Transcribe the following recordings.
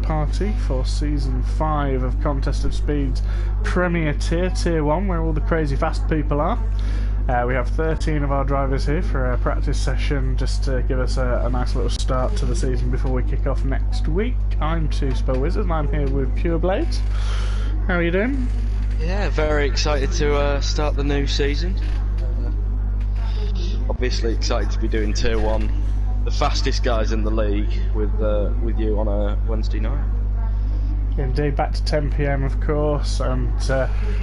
party for Season 5 of Contest of Speed's Premier Tier 1, where all the crazy fast people are. We have 13 of our drivers here for a practice session just to give us a nice little start to the season before we kick off next week. I'm Two Spell Wizard and I'm here with Pure Blades. How are you doing? Yeah, very excited to start the new season. Obviously excited to be doing Tier 1, the fastest guys in the league, with you on a Wednesday night. Indeed, back to 10 PM of course, and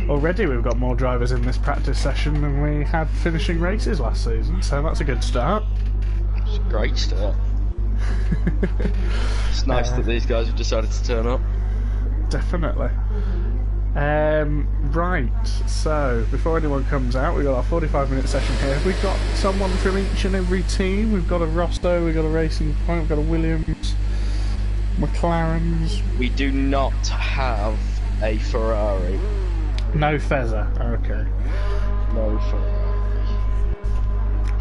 already we've got more drivers in this practice session than we had finishing races last season, so that's a good start. It's a great start. It's nice that these guys have decided to turn up. Definitely. Right, so before anyone comes out, we've got our 45-minute session here. We've got someone from each and every team. We've got a Rosto, we've got a Racing Point, we've got a Williams, McLarens. We do not have a Ferrari. No Fezzer, okay. No Ferrari.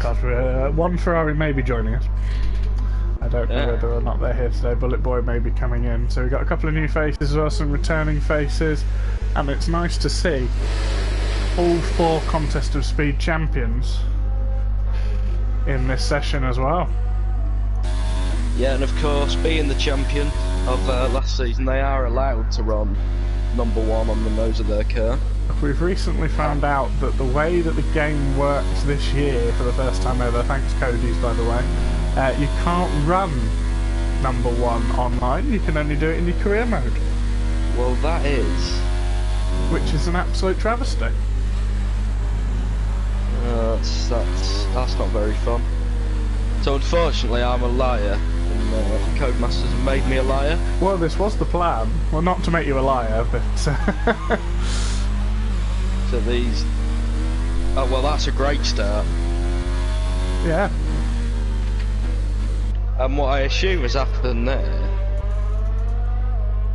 God, one Ferrari may be joining us. I don't know whether or not they're here today. Bullet Boy may be coming in. So we've got a couple of new faces as well, some returning faces. And it's nice to see all 4 Contest of Speed champions in this session as well. Yeah, and of course, being the champion of last season, they are allowed to run #1 on the nose of their car. We've recently found out that the way that the game works this year, for the first time ever, thanks Cody's by the way, you can't run #1 online, you can only do it in your career mode. Well, that is... which is an absolute travesty. That's not very fun. So unfortunately I'm a liar, and Codemasters have made me a liar. Well, this was the plan. Well, not to make you a liar, but... So these... Oh, well, that's a great start. Yeah. And what I assume has happened there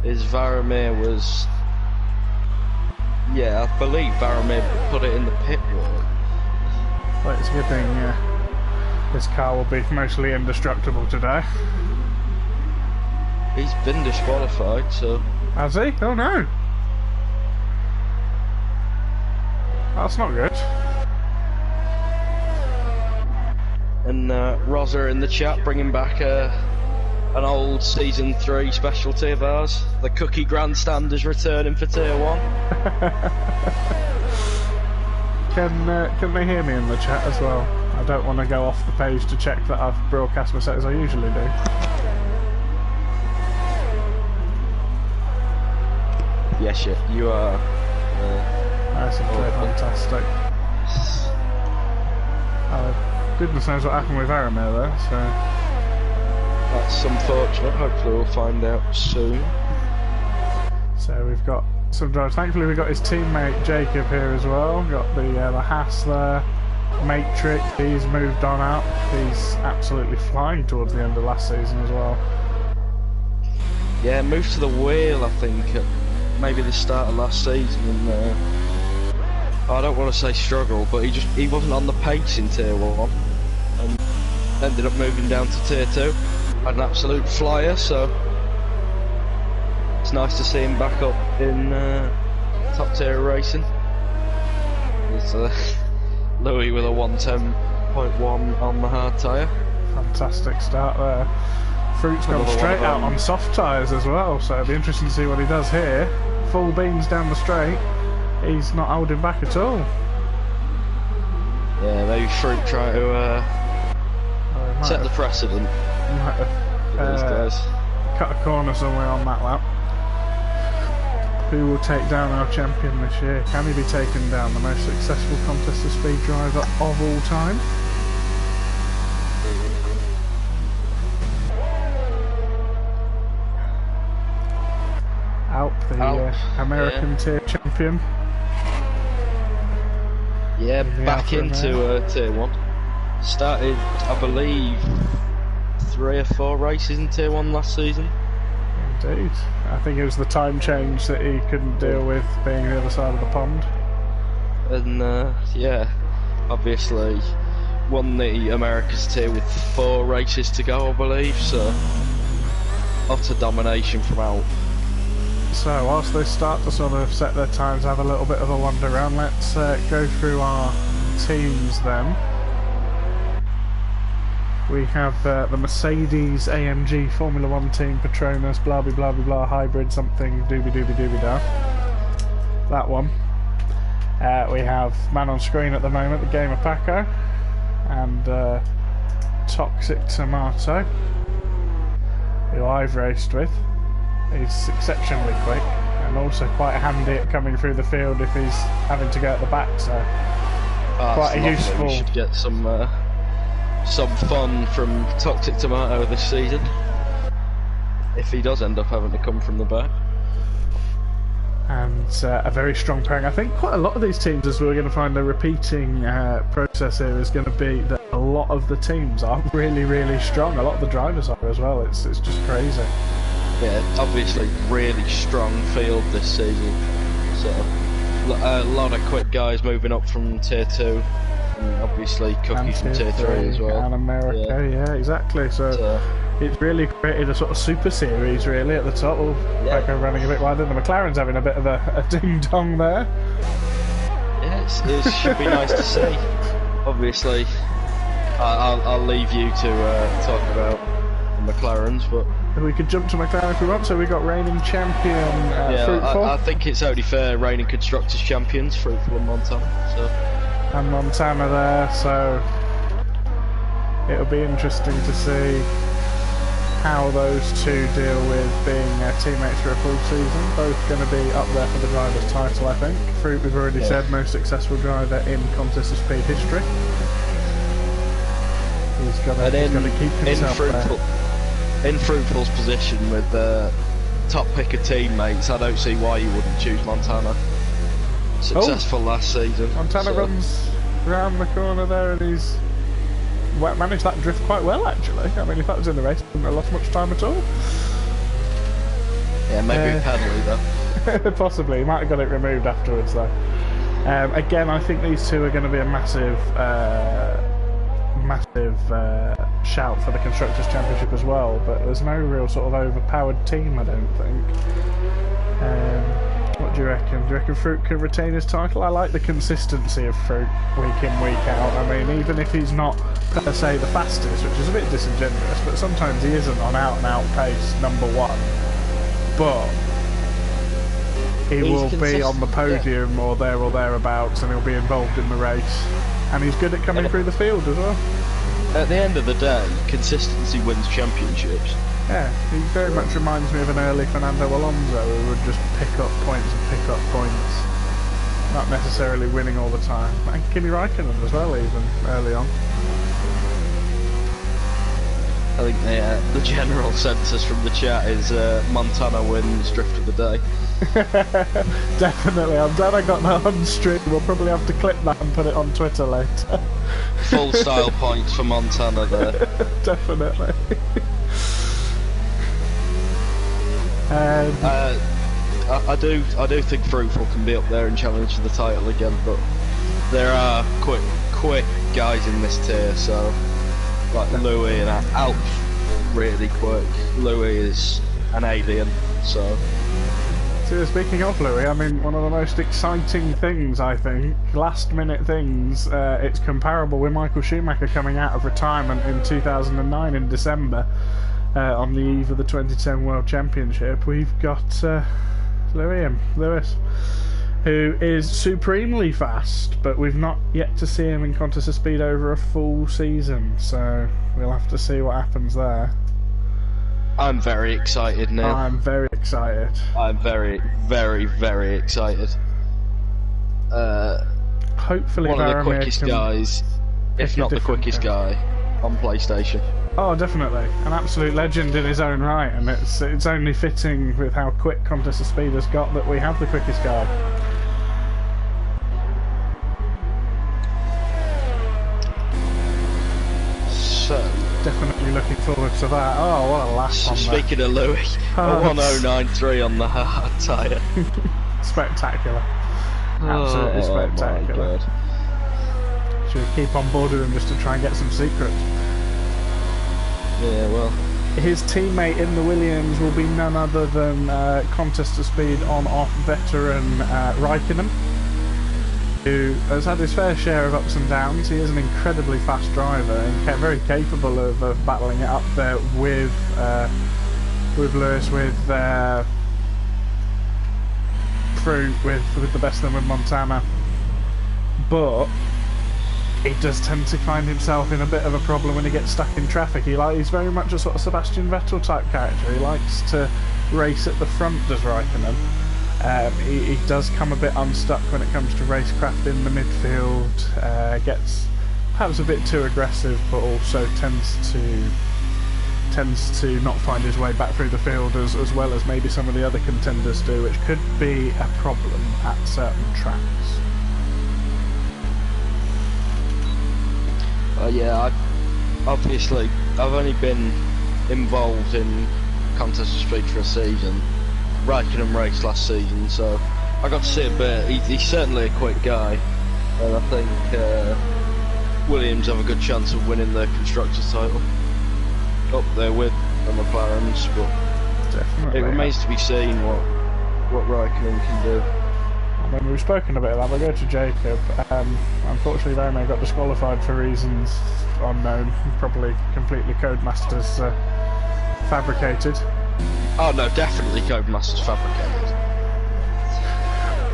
is Varamir was... Yeah, I believe Varamir put it in the pit wall. Well, it's a good thing this car will be mostly indestructible today. He's been disqualified, so... Has he? Oh no! That's not good. And Rosa in the chat bringing back an old Season 3 specialty of ours. The Cookie Grandstand is returning for Tier 1. Can they hear me in the chat as well? I don't want to go off the page to check that I've broadcast my set as I usually do. Yes, you are. Nice and clear, fantastic. Goodness knows what happened with Varamir there, so... That's unfortunate. Hopefully we'll find out soon. So we've got some drivers. Thankfully we've got his teammate Jacob here as well. Got the Haas there. Matrix, he's moved on out. He's absolutely flying towards the end of last season as well. Yeah, moved to the wheel I think at maybe the start of last season, and I don't want to say struggle, but he wasn't on the pace in Tier 1 and ended up moving down to Tier 2. Had an absolute flyer, so it's nice to see him back up in top tier racing. There's Louis with a 110.1 on the hard tyre. Fantastic start there. Fruit's gone straight out on soft tyres as well, so it'll be interesting to see what he does here. Full beans down the straight. He's not holding back at all. Yeah, maybe Fruit try to set the precedent. Might have these guys. Cut a corner somewhere on that lap. Who will take down our champion this year? Can he be taken down? The most successful Contest of Speed driver of all time? Alp, the American tier champion. Yeah, back into Tier 1. Started, I believe, 3 or 4 races in Tier 1 last season. Indeed. I think it was the time change that he couldn't deal with being the other side of the pond. And yeah, obviously won the America's tier with 4 races to go, I believe, so utter domination from out. So whilst they start to sort of set their times, have a little bit of a wander around, let's go through our teams then. We have the Mercedes AMG Formula 1 team, Petronas, blah blah blah blah blah, hybrid something, doobie doobie doobie da. That one. We have man on screen at the moment, the Gamer Paco, and Toxic Tomato, who I've raced with. He's exceptionally quick and also quite handy at coming through the field if he's having to go at the back, so quite a useful... We should get some fun from Toxic Tomato this season, if he does end up having to come from the back. And a very strong pairing. I think quite a lot of these teams, as we're going to find a repeating process here, is going to be that a lot of the teams are really, really strong. A lot of the drivers are as well. It's just crazy. Yeah, obviously really strong field this season. So a lot of quick guys moving up from Tier 2, and obviously Cookie from Tier 3 as well. And America, yeah exactly. So it's really created a sort of super series really at the top. Oh, Paco running a bit wider. The McLaren's having a bit of a ding-dong there. Yeah, it should be nice to see. Obviously, I'll leave you to talk about the McLarens, but... We could jump to McLaren if we want. So we got reigning champion Fruitful. I think it's only fair reigning constructors champions, Fruitful and Montana. So. And Montana there, so it'll be interesting to see how those two deal with being teammates for a full season. Both going to be up there for the driver's title, I think. Fruit, we've already said, most successful driver in Contest of Speed history. He's got to keep himself there. In Fruitful's position with top pick of teammates, I don't see why you wouldn't choose Montana. Successful last season. Montana runs round the corner there and he's managed that drift quite well actually. I mean, if that was in the race, he wouldn't have lost much time at all. Yeah, maybe pedally though. Possibly, he might have got it removed afterwards though. Again, I think these two are going to be a massive shout for the Constructors' Championship as well, but there's no real sort of overpowered team, I don't think. What do you reckon? Do you reckon Fruit can retain his title? I like the consistency of Fruit week in, week out. I mean, even if he's not per se the fastest, which is a bit disingenuous, but sometimes he isn't on out-and-out pace #1, but he will be on the podium or there or thereabouts, and he'll be involved in the race. And he's good at coming through the field as well. At the end of the day, consistency wins championships. Yeah, he very much reminds me of an early Fernando Alonso who would just pick up points and pick up points. Not necessarily winning all the time. And Kimi Raikkonen as well, even early on. I think the general census from the chat is Montana wins drift of the day. Definitely, I'm glad I got that on stream. We'll probably have to clip that and put it on Twitter later. Full style points for Montana there. Definitely. I do think Fruitful can be up there and challenge for the title again, but there are quick guys in this tier, so like Louis and Alp's really quick. Louis is an alien, so. So speaking of Louis, I mean, one of the most exciting things, I think, last-minute things, it's comparable with Michael Schumacher coming out of retirement in 2009 in December, on the eve of the 2010 World Championship. We've got Lewis, who is supremely fast, but we've not yet to see him in Contest of Speed over a full season, so we'll have to see what happens there. I'm very excited now. I'm very excited. I'm very, very, very excited. Hopefully one of the quickest guys, if not the quickest guy, on PlayStation. Oh, definitely. An absolute legend in his own right, and it's only fitting with how quick Contest of Speed has got that we have the quickest guy. So... Definitely looking forward to that. Oh, what a laugh on Speaking of Louis, a 1093 on the hard tyre. Spectacular. Absolutely spectacular. My God. Should we keep on board with him just to try and get some secrets? Yeah, well, his teammate in the Williams will be none other than contest of speed on-off veteran Raikkonen, who has had his fair share of ups and downs. He is an incredibly fast driver and very capable of battling it up there with Lewis, with the best of them, with Montana. But he does tend to find himself in a bit of a problem when he gets stuck in traffic. He's very much a sort of Sebastian Vettel type character. He likes to race at the front, does Raikkonen. He does come a bit unstuck when it comes to racecraft in the midfield, gets perhaps a bit too aggressive, but also tends to not find his way back through the field as well as maybe some of the other contenders do, which could be a problem at certain tracks. Yeah, I've only been involved in contest of speed for a season. Raikkonen raced last season, so I got to see a bit. He's certainly a quick guy, and I think Williams have a good chance of winning the constructors' title up there with the McLarens, but Definitely. it remains to be seen what Raikkonen can do. I mean, we've spoken a bit about that. We'll go to Jacob. Unfortunately, Verme got disqualified for reasons unknown, probably completely Codemasters fabricated. Oh no, definitely Codemasters fabricated.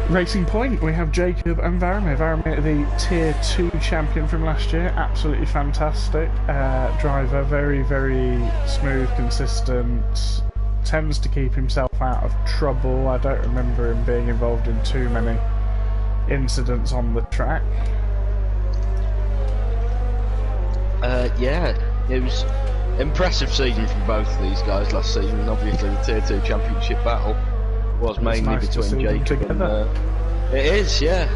Racing Point, we have Jacob and Varame. Varame, the Tier 2 champion from last year, absolutely fantastic driver, very, very smooth, consistent, tends to keep himself out of trouble. I don't remember him being involved in too many incidents on the track. Yeah, it was impressive season from both of these guys last season, and obviously the Tier 2 championship battle was mainly nice between Jacob and it is, yeah.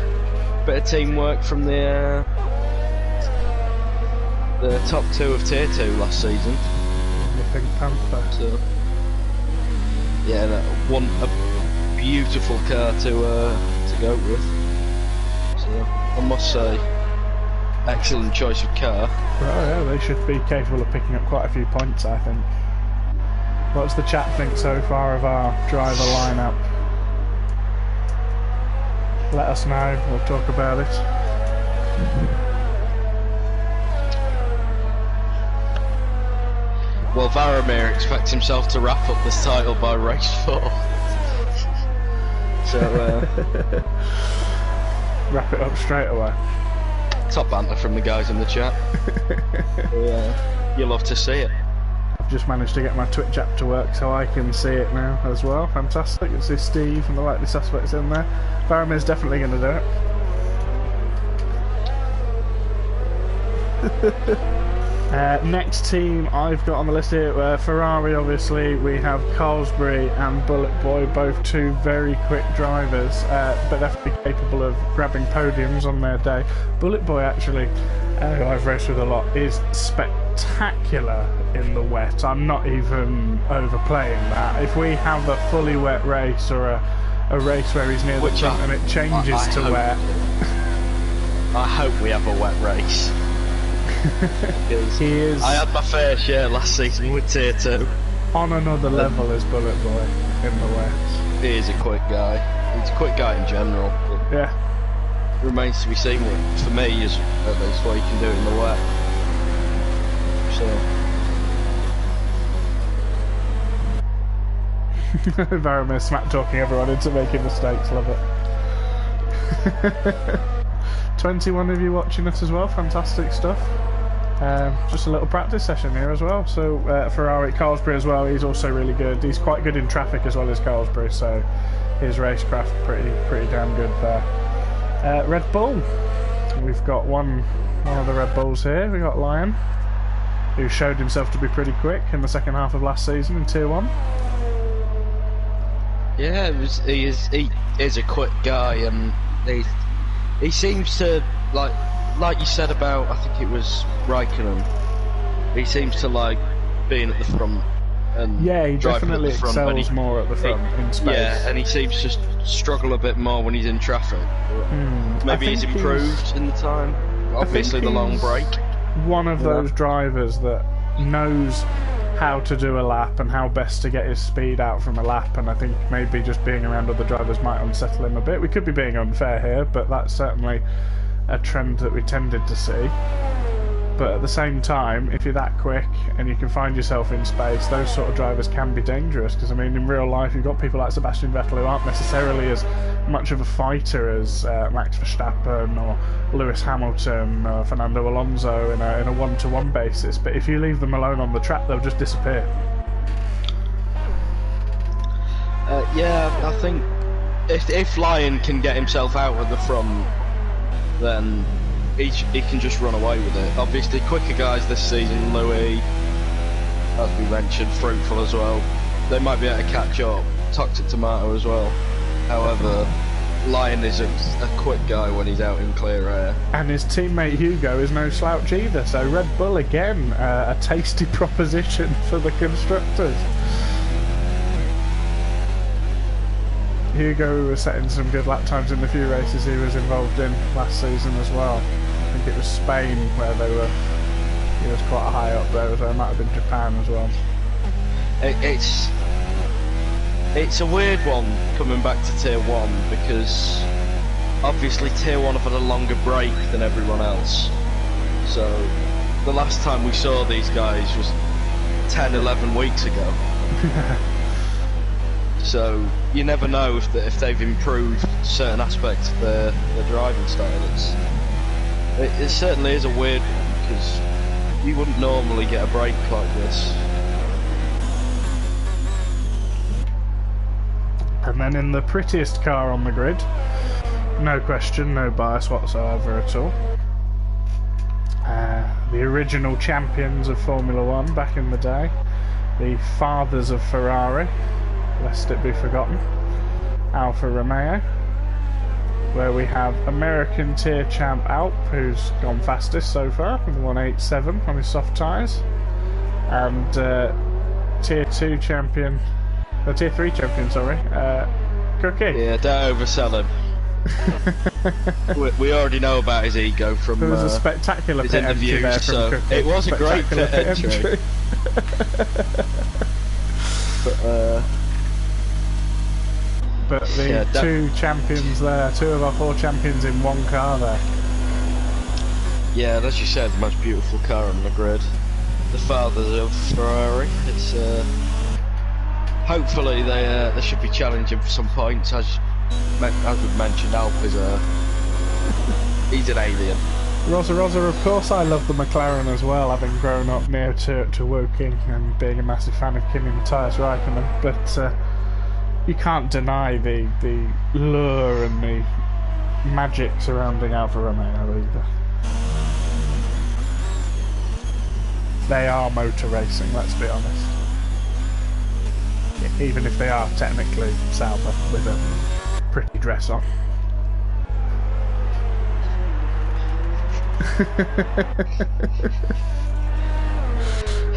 Bit of teamwork from the top two of Tier 2 last season. The Pink Panther. So, yeah, a beautiful car to go with. So I must say, excellent choice of car. Right, yeah, they should be capable of picking up quite a few points, I think. What's the chat think so far of our driver lineup? Let us know, we'll talk about it. Well, Varamir expects himself to wrap up this title by race 4. So, wrap it up straight away. Top banter from the guys in the chat. Yeah, you'll love to see it. I've just managed to get my Twitch app to work so I can see it now as well. Fantastic. It's see Steve and the likely suspects in there. Varamir's definitely going to do it. Next team I've got on the list here, Ferrari obviously, we have Carlsbury and Bullet Boy, both two very quick drivers, but definitely capable of grabbing podiums on their day. Bullet Boy actually, who I've raced with a lot, is spectacular in the wet. I'm not even overplaying that. If we have a fully wet race or a race where he's near the front and it changes to wet. I hope we have a wet race. He is. I had my fair share last season with Tier 2. On another level as Bullet Boy in the wet. He is a quick guy. He's a quick guy in general. Yeah. Remains to be seen what, for me, is at least what he can do in the wet. So. Varamir smack talking everyone into making mistakes, love it. 21 of you watching us as well, fantastic stuff. Just a little practice session here as well. So Ferrari, Carlsbury as well, he's also really good. He's quite good in traffic as well as Carlsbury, so his racecraft pretty damn good there. Red Bull, we've got one of the Red Bulls here. We've got Lion, who showed himself to be pretty quick in the second half of last season in Tier 1. Yeah, he is a quick guy, and he seems to, like you said about, I think it was Raikkonen, he seems to like being at the front and yeah, he driving definitely at the front, excels more at the front in space. Yeah, and he seems to struggle a bit more when he's in traffic. Maybe he's improved in the time. Obviously the long break. One of those drivers that knows how to do a lap and how best to get his speed out from a lap, and I think maybe just being around other drivers might unsettle him a bit. We could be being unfair here, but that's certainly a trend that we tended to see. But at the same time, if you're that quick and you can find yourself in space, those sort of drivers can be dangerous, because I mean in real life you've got people like Sebastian Vettel who aren't necessarily as much of a fighter as Max Verstappen or Lewis Hamilton or Fernando Alonso in a one-to-one basis, but if you leave them alone on the track they'll just disappear. Yeah, I think if Lyon can get himself out of the front, then he can just run away with it. Obviously, quicker guys this season, Louis, as we mentioned, Fruitful as well, they might be able to catch up. Toxic Tomato as well. However, Lyon is a quick guy when he's out in clear air. And his teammate Hugo is no slouch either, so Red Bull again, a tasty proposition for the constructors. Hugo was setting some good lap times in the few races he was involved in last season as well. I think it was Spain where he was quite high up there, so it might have been Japan as well. It's a weird one coming back to Tier 1, because obviously Tier 1 have had a longer break than everyone else. So the last time we saw these guys was 10-11 weeks ago. So you never know if they've improved certain aspects of their driving style. It certainly is a weird one, because you wouldn't normally get a break like this. And then in the prettiest car on the grid, no question, no bias whatsoever at all, the original champions of Formula One back in the day, the fathers of Ferrari, lest it be forgotten, Alfa Romeo, where we have American tier champ Alp, who's gone fastest so far with 187 on his soft tyres, and tier 3 champion, sorry, Cookie. Yeah, don't oversell him. we already know about his ego from there was a spectacular pit entry there from Cookie. It was a great pit entry. But the two champions there, two of our 4 champions in one car there. Yeah, and as you said, the most beautiful car on the grid. The fathers of Ferrari. It's hopefully they should be challenging for some points. As we've mentioned, Alp is he's an alien. Rosa, of course I love the McLaren as well, having grown up near to Woking and being a massive fan of Kimi Matthias Raikkonen, but you can't deny the lure and the magic surrounding Alfa Romeo either. They are motor racing, let's be honest. Even if they are technically Sauber with a pretty dress on.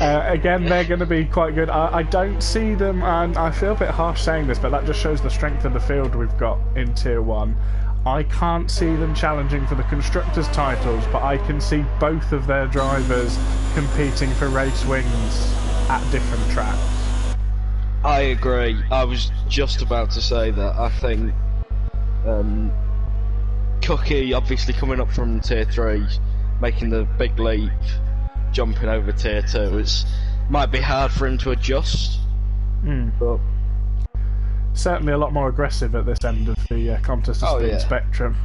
Again, they're going to be quite good. I don't see them, and I feel a bit harsh saying this, but that just shows the strength of the field we've got in Tier 1. I can't see them challenging for the Constructors' titles, but I can see both of their drivers competing for race wins at different tracks. I agree. I was just about to say that. I think Cookie, obviously coming up from Tier 3, making the big leap, jumping over Tier 2, it might be hard for him to adjust. But certainly a lot more aggressive at this end of the contest of speed spectrum.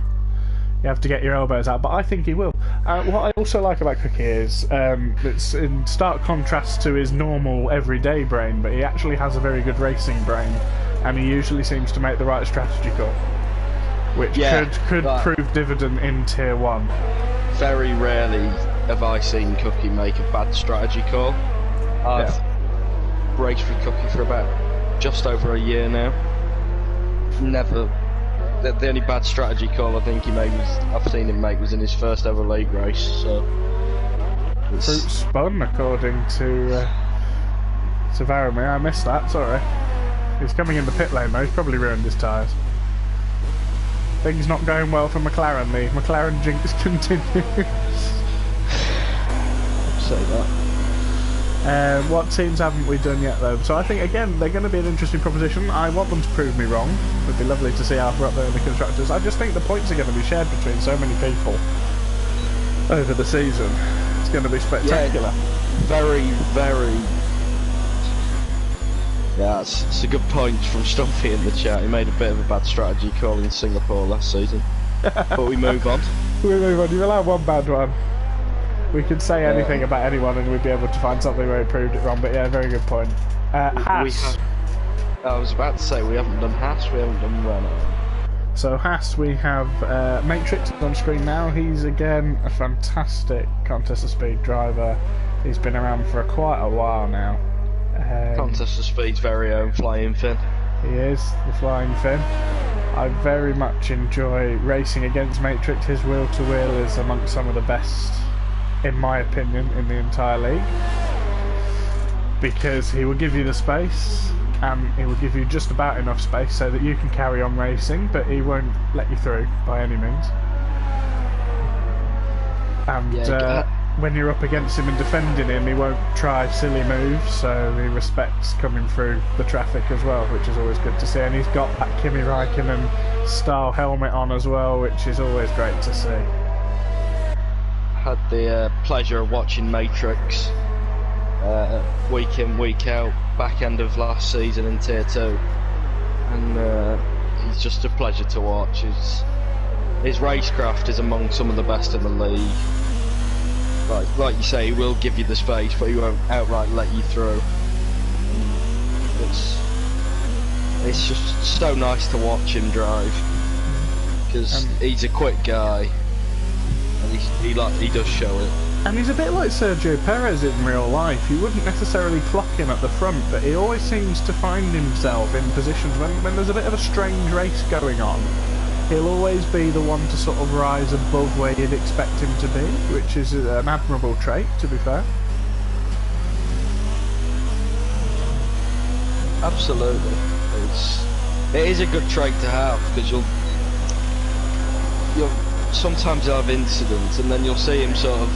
You have to get your elbows out, but I think he will. What I also like about Cookie is it's in stark contrast to his normal everyday brain, but he actually has a very good racing brain, and he usually seems to make the right strategy call, which could prove dividend in Tier 1. Very rarely have I seen Cookie make a bad strategy call. I've raced with Cookie for about just over a year now. Never. The only bad strategy call I think I've seen him make was in his first ever league race. So fruit spun, according to Varomir. I missed that. Sorry. He's coming in the pit lane though. He's probably ruined his tyres. Things not going well for McLaren. The McLaren jinx continues. Say that. What teams haven't we done yet, though? So I think, again, they're going to be an interesting proposition. I want them to prove me wrong. It would be lovely to see Alpha up there in the constructors. I just think the points are going to be shared between so many people over the season. It's going to be spectacular. Yeah, very, very... Yeah, it's a good point from Stumpy in the chat. He made a bit of a bad strategy calling Singapore last season. But we move on. We move on. You've allowed one bad one. We could say anything about anyone and we'd be able to find something where he proved it wrong, but yeah, very good point. Haas. I was about to say, we haven't done Haas, we haven't done Renault. So Haas, we have Matrix on screen now. He's again a fantastic contest of speed driver. He's been around for quite a while now. Contest of Speed's very own Flying Finn. He is, the Flying Finn. I very much enjoy racing against Matrix. His wheel-to-wheel is amongst some of the best, in my opinion, in the entire league. Because he will give you the space, and he will give you just about enough space so that you can carry on racing, but he won't let you through by any means. And when you're up against him and defending him, he won't try silly moves, so he respects coming through the traffic as well, which is always good to see. And he's got that Kimi Räikkönen style helmet on as well, which is always great to see. Had the pleasure of watching Matrix week in, week out, back end of last season in Tier 2, and he's just a pleasure to watch. His racecraft is among some of the best in the league. Like you say, he will give you the space, but he won't outright let you through. It's just so nice to watch him drive, because he's a quick guy, and he does show it. And he's a bit like Sergio Perez in real life. You wouldn't necessarily clock him at the front, but he always seems to find himself in positions when there's a bit of a strange race going on. He'll always be the one to sort of rise above where you'd expect him to be, which is an admirable trait, to be fair. Absolutely. It is a good trait to have, because you'll sometimes you'll have incidents, and then you'll see him sort of,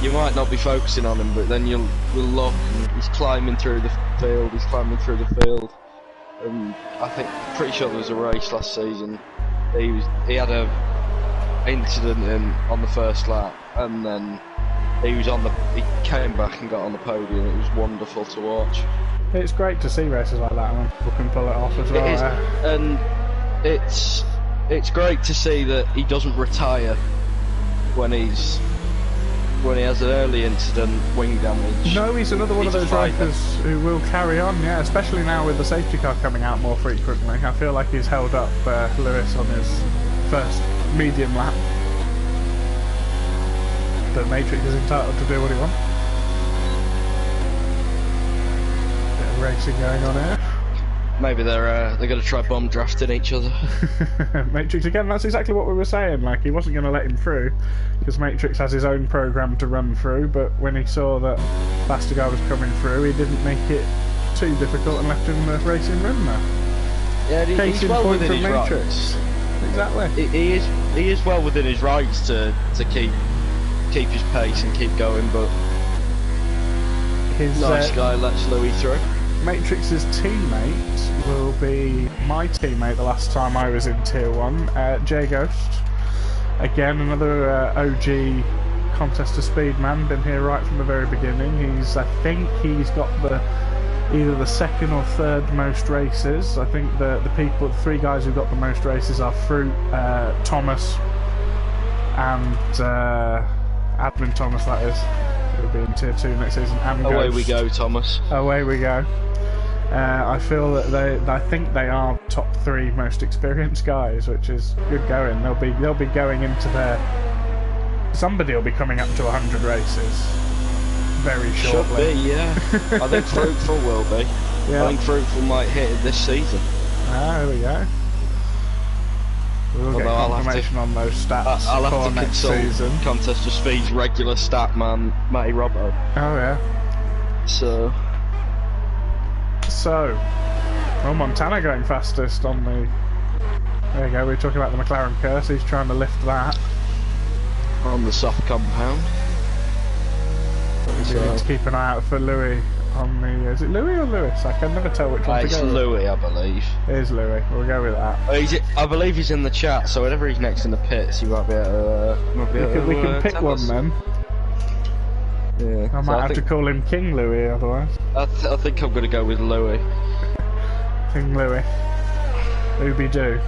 you might not be focusing on him, but then you'll look and he's climbing through the field, and pretty sure there was a race last season. He had a incident on the first lap, and then he came back and got on the podium. It was wonderful to watch. It's great to see races like that when people can pull it off as well. It is, and it's great to see that he doesn't retire when he has an early incident, wing damage. No, he's another one of those drivers who will carry on, yeah, especially now with the safety car coming out more frequently. I feel like he's held up Lewis on his first medium lap. But Matrix is entitled to do what he wants. Bit of racing going on here. Maybe they're going to try bomb drafting each other. Matrix again, that's exactly what we were saying, like he wasn't going to let him through because Matrix has his own program to run through, but when he saw that Bastigar was coming through, he didn't make it too difficult and left him the racing room there. Yeah, he's well within his rights. Exactly. He is well within his rights to keep his pace and keep going, but his nice guy lets Louis through. Matrix's teammate will be my teammate the last time I was in Tier 1, Jay Ghost. Again, another OG contest of speed man, been here right from the very beginning. I think he's got either the second or third most races. I think the three guys who've got the most races are Fruit, Thomas, and Admin Thomas, that is. He'll be in Tier 2 next season. And Away Ghost. we go, Thomas. Away we go. I feel that I think they are top 3 most experienced guys, which is good going. They'll be going into somebody will be coming up to 100 races very shortly. Should be, yeah. I think Fruitful will be. Yeah. I think Fruitful might hit it this season. There we go. We'll get confirmation on those stats I'll for have to next consult season. Contest of Speed's regular stat man, Matty Robbo. Oh yeah. So, Montana going fastest on the. There you go. We were talking about the McLaren curse. He's trying to lift that on the soft compound. We need to keep an eye out for Louis on the... Is it Louis or Lewis? I can never tell which one to go with. It's Louis, I believe. It is Louis. We'll go with that. I believe he's in the chat, so whenever he's next in the pits, he might be able to... we can pick one then. Yeah. I might have to call him King Louis otherwise. I think I'm going to go with Louis. King Louis. Ooby-doo.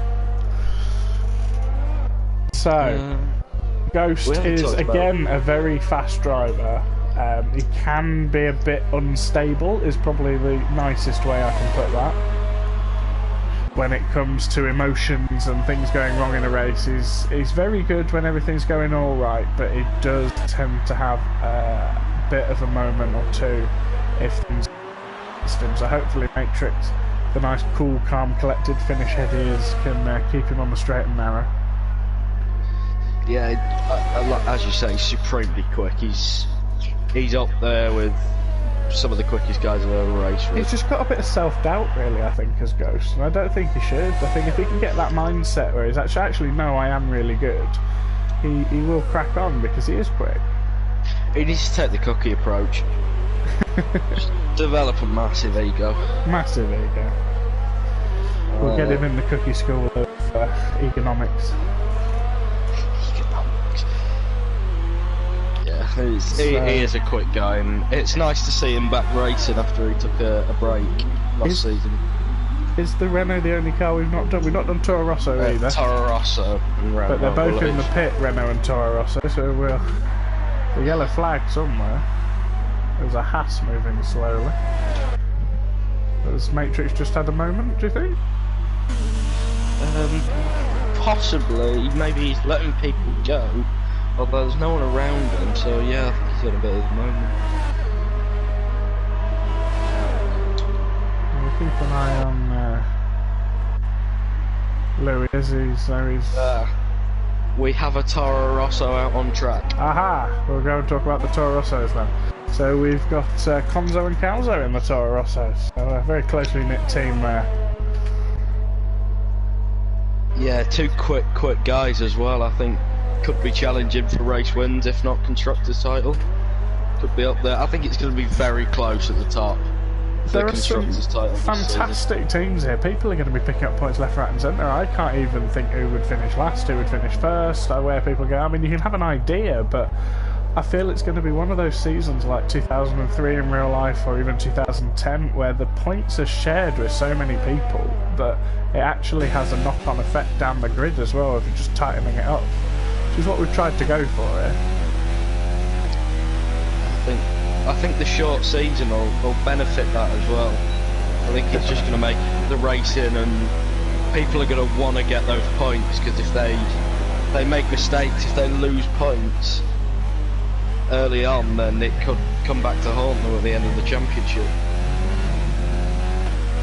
So, Ghost is again a very fast driver. He can be a bit unstable, is probably the nicest way I can put that. When it comes to emotions and things going wrong in a race, he's very good when everything's going all right, but he does tend to have a bit of a moment or two if things against him. So hopefully Matrix, the nice, cool, calm, collected finish head he is, can keep him on the straight and narrow. Yeah, as you say, supremely quick. He's up there with some of the quickest guys I've ever raced with. He's just got a bit of self-doubt, really, I think, as Ghost, and I don't think he should. I think if he can get that mindset where he's actually no, I am really good, he will crack on because he is quick. He needs to take the cookie approach. Just develop a massive ego. Massive ego. We'll get him in the cookie school of economics. He is a quick guy, and it's nice to see him back racing after he took a break last season. Is the Renault the only car we've not done? We've not done Toro Rosso either. Toro Rosso. But they're both in the pit, Renault and Toro Rosso, so we'll... The yellow flag somewhere. There's a Haas moving slowly. Has Matrix just had a moment, do you think? Possibly. Maybe he's letting people go. Although there's no one around him, so yeah, I think he's got a bit of a moment. We'll keep an eye on Louis as he's... we have a Toro Rosso out on track. Aha! We'll go and talk about the Toro Rossos then. So we've got Conzo and Calzo in the Toro Rossos. So a very closely knit team there. Yeah, two quick guys as well, I think. Could be challenging for race wins, if not constructors title. Could be up there. I think it's going to be very close at the top. There are some fantastic teams here. People are going to be picking up points left, right and centre. I can't even think who would finish last, who would finish first, where people go. I mean, you can have an idea, but I feel it's going to be one of those seasons like 2003 in real life, or even 2010, where the points are shared with so many people that it actually has a knock-on effect down the grid as well, if you're just tightening it up. Which is what we've tried to go for here. I think the short season will benefit that as well. I think it's just going to make the racing, and people are going to want to get those points, because if they make mistakes, if they lose points early on, then it could come back to haunt them at the end of the championship.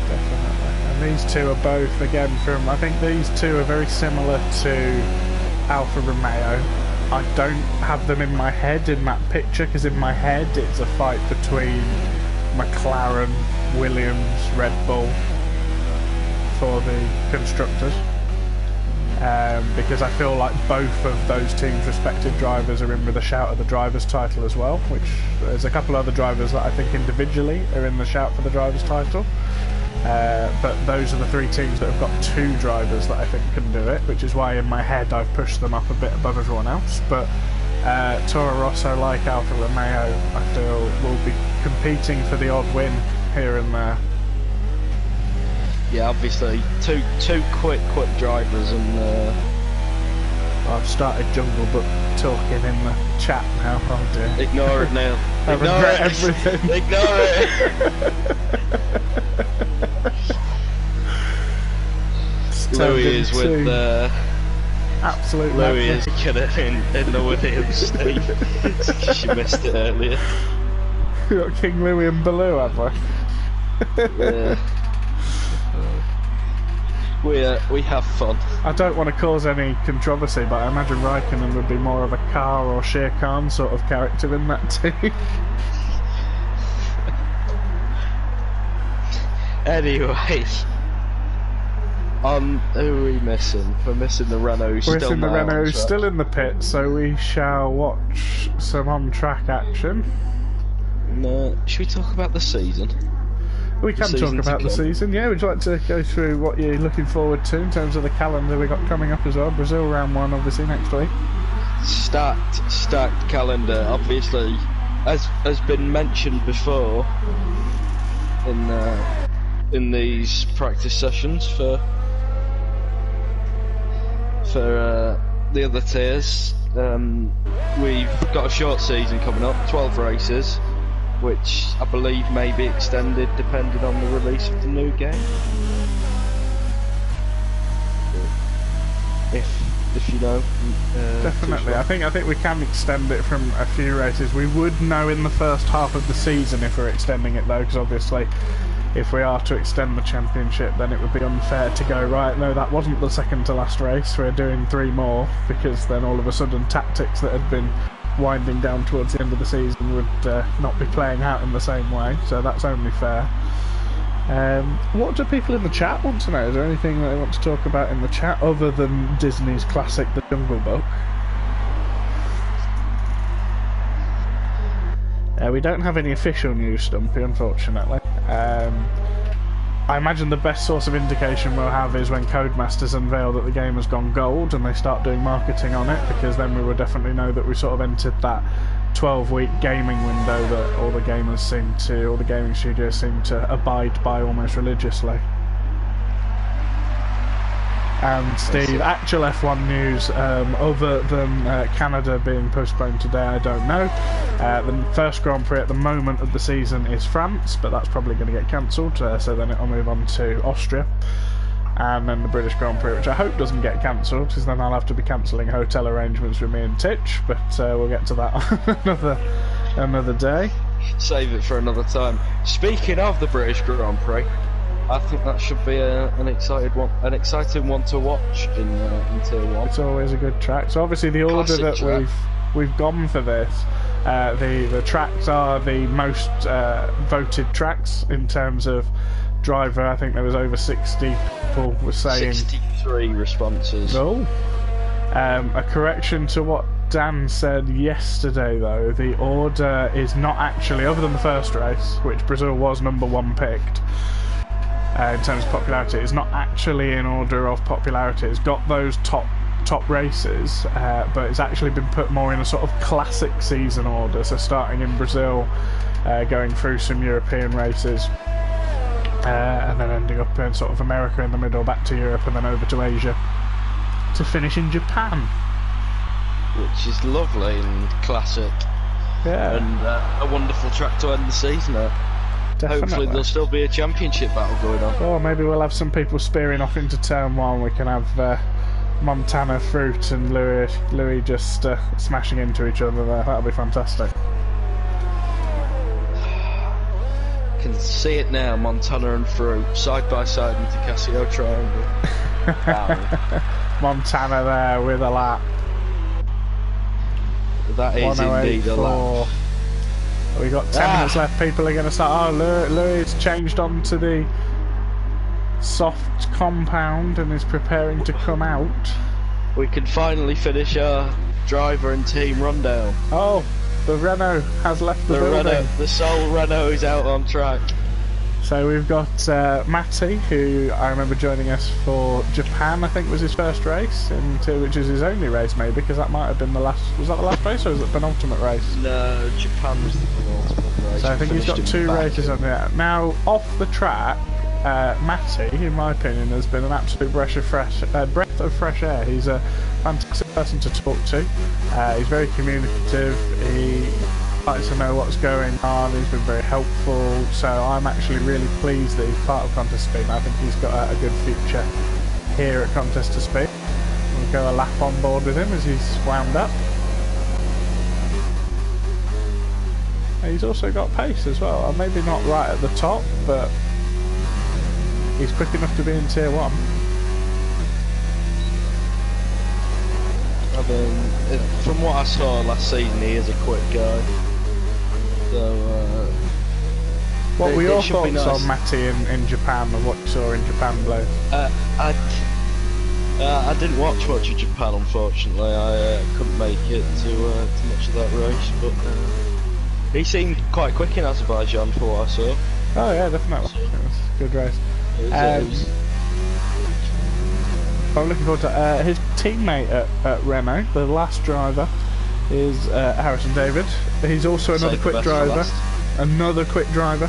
Definitely. And these two are both, again, from... I think these two are very similar to Alfa Romeo. I don't have them in my head in that picture, because in my head it's a fight between McLaren, Williams, Red Bull for the constructors, because I feel like both of those teams' respective drivers are in with a shout at the drivers' title as well, which there's a couple other drivers that I think individually are in the shout for the drivers' title. But those are the three teams that have got two drivers that I think can do it, which is why in my head I've pushed them up a bit above everyone else. But Toro Rosso, like Alfa Romeo, I feel will be competing for the odd win here and there. Yeah, obviously two quick drivers, and I've started Jungle Book talking in the chat now. Oh dear. Ignore it now. I regret everything. Ignore it. Louis is with absolute Louis is in the Williams Steve. She missed it earlier. We got King Louis and Baloo, have we? Yeah. We have fun. I don't want to cause any controversy, but I imagine Raikkonen would be more of a Car or Shere Khan sort of character in that team. Anyway, who are we missing? We're missing the Renault. We're missing the Renault, who's still in the pit, so we shall watch some on-track action. Should we talk about the season? We can talk about the season, yeah. Would you like to go through what you're looking forward to in terms of the calendar we got coming up as well? Brazil round 1, obviously, next week. Stacked calendar, obviously, as has been mentioned before in these practice sessions for the other tiers. We've got a short season coming up, 12 races, which I believe may be extended depending on the release of the new game. If you know. Definitely. I think we can extend it from a few races. We would know in the first half of the season if we're extending it though, because obviously if we are to extend the championship, then it would be unfair to go, right, no, that wasn't the second to last race, we're doing 3 more, because then all of a sudden tactics that had been winding down towards the end of the season would not be playing out in the same way, so that's only fair. What do people in the chat want to know? Is there anything that they want to talk about in the chat other than Disney's classic The Jungle Book? We don't have any official news, Stumpy, unfortunately. I imagine the best source of indication we'll have is when Codemasters unveil that the game has gone gold and they start doing marketing on it, because then we will definitely know that we sort of entered that 12-week gaming window that all the gaming studios seem to abide by almost religiously. And Steve, actual F1 news, other than Canada being postponed today, I don't know. The first Grand Prix at the moment of the season is France, but that's probably going to get cancelled, so then it'll move on to Austria. And then the British Grand Prix, which I hope doesn't get cancelled, because then I'll have to be cancelling hotel arrangements with me and Titch, but we'll get to that another day. Save it for another time. Speaking of the British Grand Prix, I think that should be an exciting one to watch in Tier 1. It's always a good track. So obviously the order Classic that track. we've gone for this, the tracks are the most voted tracks in terms of driver. I think there was over 60 people were saying 63 responses. Oh, a correction to what Dan said yesterday though, the order is not actually, other than the first race, which Brazil was number 1 picked, in terms of popularity, it's not actually in order of popularity. It's got those top races, but it's actually been put more in a sort of classic season order, so starting in Brazil, going through some European races, and then ending up in sort of America in the middle, back to Europe, and then over to Asia to finish in Japan, which is lovely and classic. Yeah, and a wonderful track to end the season at. Definitely. Hopefully there'll still be a championship battle going on. Or maybe we'll have some people spearing off into turn 1. We can have Montana, Fruit and Louis just smashing into each other there. That'll be fantastic. Can see it now, Montana and Fruit side by side into Casio Triangle. Montana there with a lap. That is indeed a lap. We got 10 minutes left. People are going to start. Oh, Louis has changed onto the soft compound and is preparing to come out. We can finally finish our driver and team rundown. Oh, the Renault has left the building. The sole Renault is out on track. So we've got Matty, who I remember joining us for Japan, I think was his first race, which is his only race maybe, because that might have been the last, was that the last race or was it the penultimate race? No, Japan was the penultimate race. So I think he's got 2 races on there. Now, off the track, Matty, in my opinion, has been an absolute breath of fresh air. He's a fantastic person to talk to. He's very communicative. He likes to know what's going on. He's been very helpful. So I'm actually really pleased that he's part of Contest to Speed. I think he's got a good future here at Contest to Speed. We'll go a lap on board with him as he's wound up. He's also got pace as well. Maybe not right at the top, but he's quick enough to be in Tier 1. I mean, from what I saw last season, he is a quick guy. So, what were your thoughts on Matty in Japan, of what you saw in Japan, Blue? I didn't watch much of Japan, unfortunately. I couldn't make it to much of that race, but He seemed quite quick in Azerbaijan for what I saw. Oh yeah, definitely. It was a good race. It was I'm looking forward to his teammate at Renault, the last driver, is Harrison David. He's also another quick driver. Another quick driver.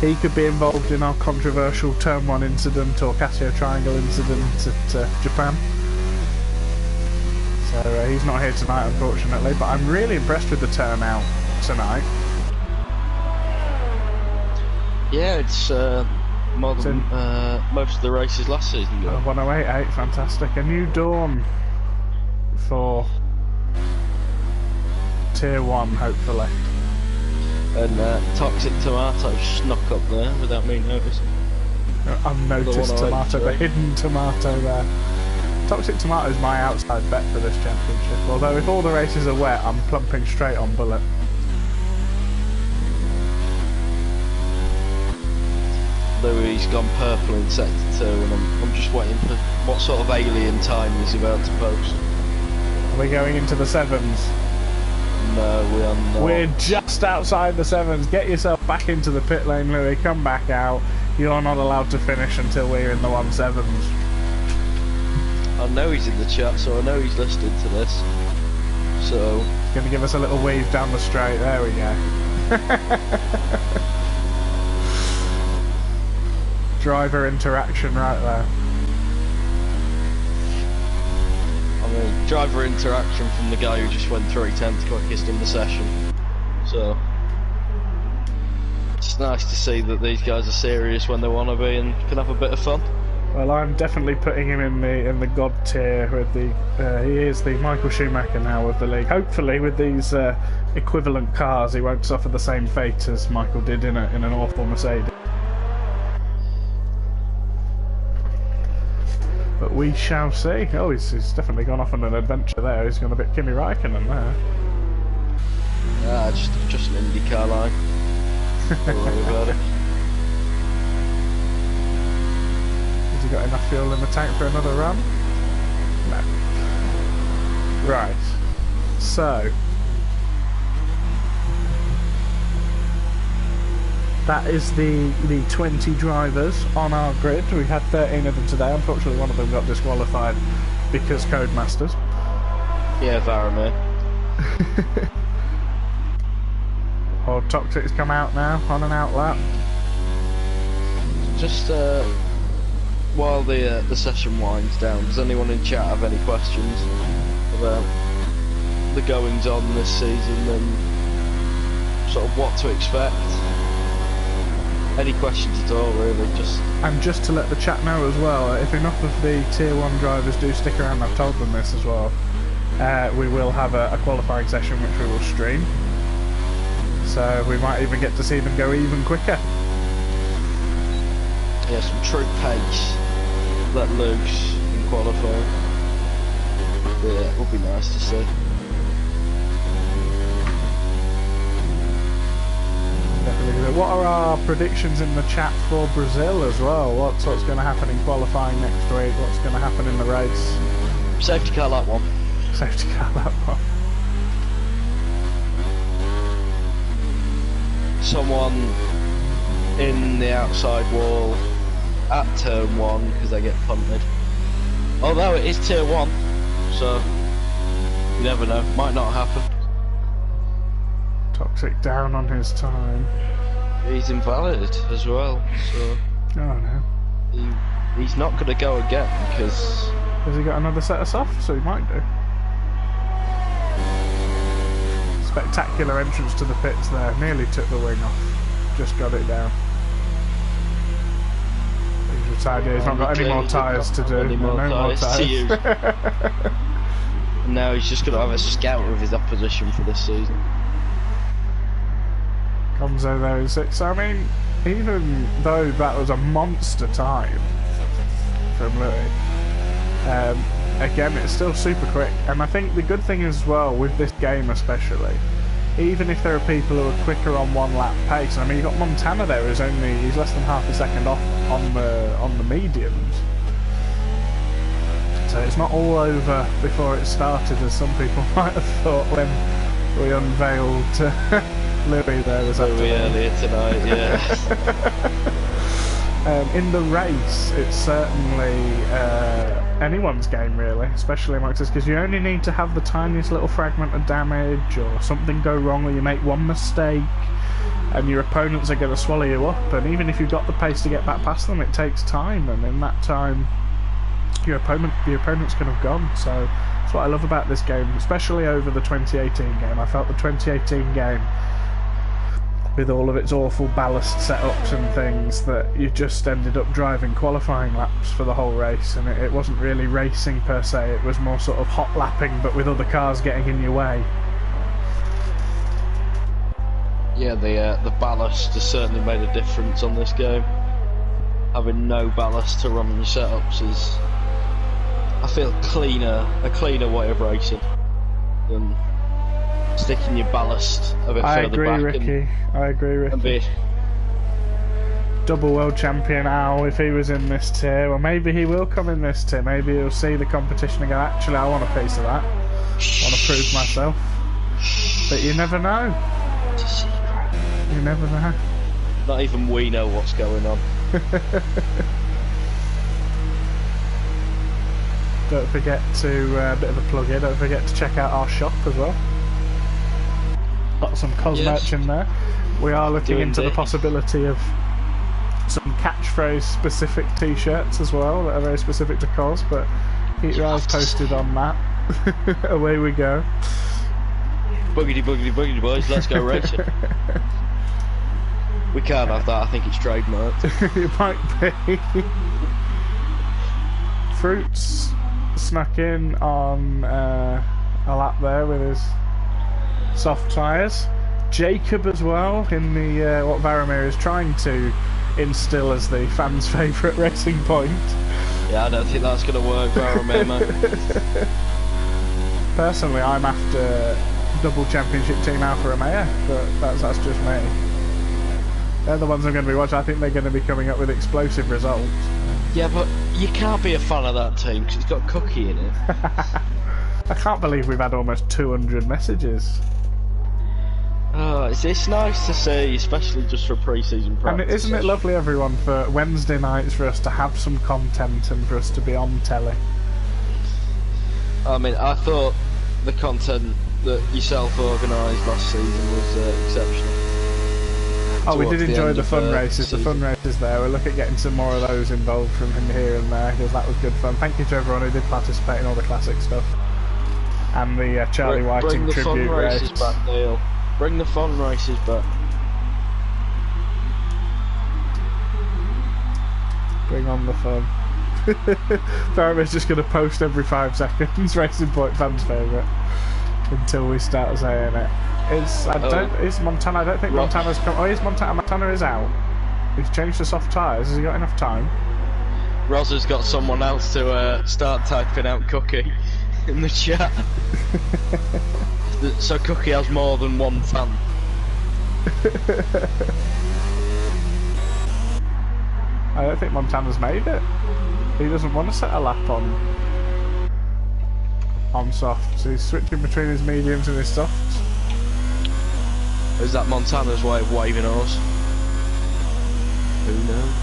He could be involved in our controversial Turn 1 incident or Casio Triangle incident at Japan. So he's not here tonight, unfortunately, but I'm really impressed with the turnout tonight. Yeah, it's more than most of the races last season. 108.8, fantastic. A new dawn for Tier 1, hopefully. And Toxic Tomato snuck up there without me noticing. Unnoticed tomato, but hidden tomato there. Toxic Tomato is my outside bet for this championship, although if all the races are wet, I'm plumping straight on Bullet. Louis gone purple in Sector 2 and I'm just waiting for what sort of alien time he's about to post. Are we going into the 7s? No, we are not. We're just outside the 7s. Get yourself back into the pit lane, Louis. Come back out. You're not allowed to finish until we're in the 1-7s. I know he's in the chat, so I know he's listening to this. So he's going to give us a little weave down the straight. There we go. Driver interaction right there. I mean, driver interaction from the guy who just went 3/10 quickest in the session. So it's nice to see that these guys are serious when they want to be and can have a bit of fun. Well, I'm definitely putting him in the god tier with the. He is the Michael Schumacher now of the league. Hopefully, with these equivalent cars, he won't suffer the same fate as Michael did in an awful Mercedes. But we shall see. Oh, he's definitely gone off on an adventure there. He's gone a bit Kimi Räikkönen there. Ah, just an IndyCar line. Don't worry about it. Has he got enough fuel in the tank for another run? No. Right. So that is the 20 drivers on our grid. We had 13 of them today. Unfortunately, one of them got disqualified because Codemasters. Yeah, Varamir. Or Toxic's come out now on an out lap. Just while the session winds down, does anyone in chat have any questions about the goings on this season and sort of what to expect? Any questions at all, really? And just to let the chat know as well, if enough of the Tier 1 drivers do stick around, I've told them this as well, we will have a qualifying session which we will stream. So we might even get to see them go even quicker. Yeah, some true pace let loose in qualifying. Yeah, it would be nice to see. Definitely. What are our predictions in the chat for Brazil as well? What's going to happen in qualifying next week? What's going to happen in the race? Safety car lap 1. Safety car lap 1. Someone in the outside wall at turn 1 because they get punted. Although it is tier 1, so you never know, might not happen. Toxic down on his time. He's invalid as well, so oh no. He's not going to go again because... Has he got another set of softs? So he might do. Spectacular entrance to the pits there. Nearly took the wing off. Just got it down. He's retired. He's not got any more tyres to do. No more tyres. Now he's just going to have a scout of his opposition for this season. Gonzo there in 6th. I mean, even though that was a monster time from Louis, again, it's still super quick. And I think the good thing as well with this game especially, even if there are people who are quicker on one lap pace, I mean, you've got Montana there who's he's less than half a second off on the mediums. So it's not all over before it started, as some people might have thought when we unveiled Louis there this afternoon. Louis earlier tonight, yeah. In the race, it's certainly anyone's game really, especially amongst us, because you only need to have the tiniest little fragment of damage or something go wrong, or you make one mistake and your opponents are going to swallow you up, and even if you've got the pace to get back past them, it takes time, and in that time your opponent's going to have gone. So that's what I love about this game, especially over the 2018 game. I felt the 2018 game, with all of its awful ballast setups and things, that you just ended up driving qualifying laps for the whole race, and it wasn't really racing per se, it was more sort of hot lapping but with other cars getting in your way. Yeah, the ballast has certainly made a difference on this game. Having no ballast to run your setups is, I feel, a cleaner way of racing than sticking your ballast a bit further back. I agree, Ricky. Double world champion Al, if he was in this tier, well, maybe he will come in this tier. Maybe he'll see the competition and go, actually, I want a piece of that. I want to prove myself. But you never know. It's a secret. You never know. Not even we know what's going on. Don't forget to, a bit of a plug here, don't forget to check out our shop as well. Got some COS merch in there. We are looking into the possibility of some catchphrase specific t-shirts as well that are very specific to COS, but keep your eyes posted on that. Away we go. Boogity boogity boogity boys, let's go racing. We can't have that, I think it's trademarked. It might be. Fruits snuck in on a lap there with his soft tyres. Jacob as well in the what Varamir is trying to instill as the fans' favourite racing point. Yeah, I don't think that's going to work, Varamir, mate. Personally, I'm after double championship team Alfa Romeo, but that's just me. They're the ones I'm going to be watching. I think they're going to be coming up with explosive results. Yeah, but you can't be a fan of that team because it's got Cookie in it. I can't believe we've had almost 200 messages. Oh, it's nice to see, especially just for pre-season practice. And isn't it lovely, everyone, for Wednesday nights for us to have some content and for us to be on telly? I mean, I thought the content that yourself organised last season was exceptional. Oh, we did enjoy the fun races. The fun races there. We'll look at getting some more of those involved from him here and there, because that was good fun. Thank you to everyone who did participate in all the classic stuff. And the Charlie Whiting tribute race. Bring the fun races back, Neil. Bring the fun races back. Bring on the fun. Faramir's just going to post every 5 seconds, Racing Point fans' favourite, until we start saying it. Is Montana? I don't think Montana's come. Oh, is Montana? Montana is out. He's changed to soft tyres. Has he got enough time? Rosa's got someone else to start typing out Cookie in the chat. So Cookie has more than one fan. I don't think Montana's made it. He doesn't want to set a lap on softs. So he's switching between his mediums and his softs. Is that Montana's way of waving us? Who knows?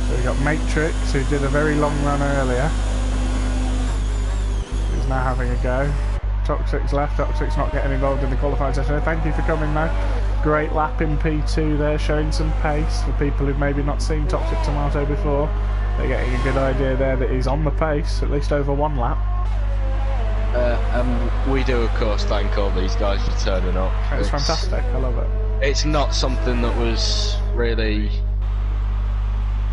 So we got Matrix, who did a very long run earlier. He's now having a go. Toxic's left. Toxic's not getting involved in the qualifying session. Thank you for coming now. Great lap in P2 there, showing some pace for people who've maybe not seen Toxic Tomato before. They're getting a good idea there that he's on the pace, at least over 1 lap. And we do, of course, thank all these guys for turning up. It's fantastic. I love it. It's not something that was really...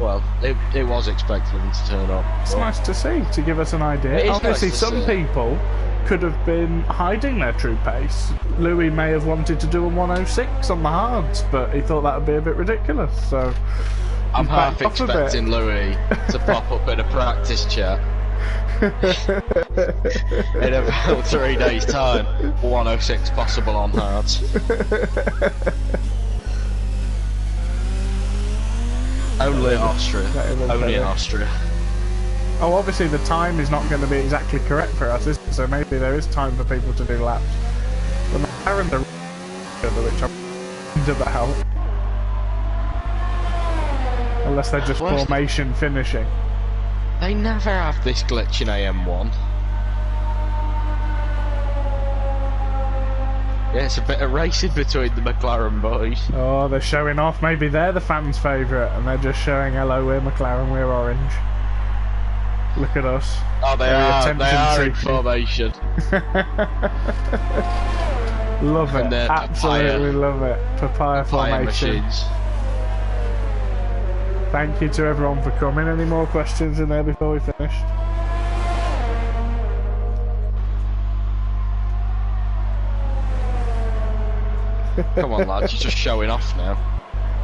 Well, it was expected them to turn up. It's nice to see, to give us an idea. Obviously, nice some people could have been hiding their true pace. Louis may have wanted to do a 106 on the hards, but he thought that would be a bit ridiculous, so... I'm half expecting Louis to pop up in a practice chat. In about 3 days' time, 106 possible on hards. Only in Austria. Only in Austria. Oh, obviously the time is not going to be exactly correct for us, is it? So maybe there is time for people to do laps. The McLaren are which I'm about. Unless they're just formation finishing. They never have this glitch in AM1. Yeah, it's a bit of racing between the McLaren boys. Oh, they're showing off. Maybe they're the fans' favourite, and they're just showing, hello, we're McLaren, we're orange. Look at us. Oh, they are in formation. Love it, absolutely love it. Papaya formation. Machines. Thank you to everyone for coming. Any more questions in there before we finish? Come on, lads, you're just showing off now.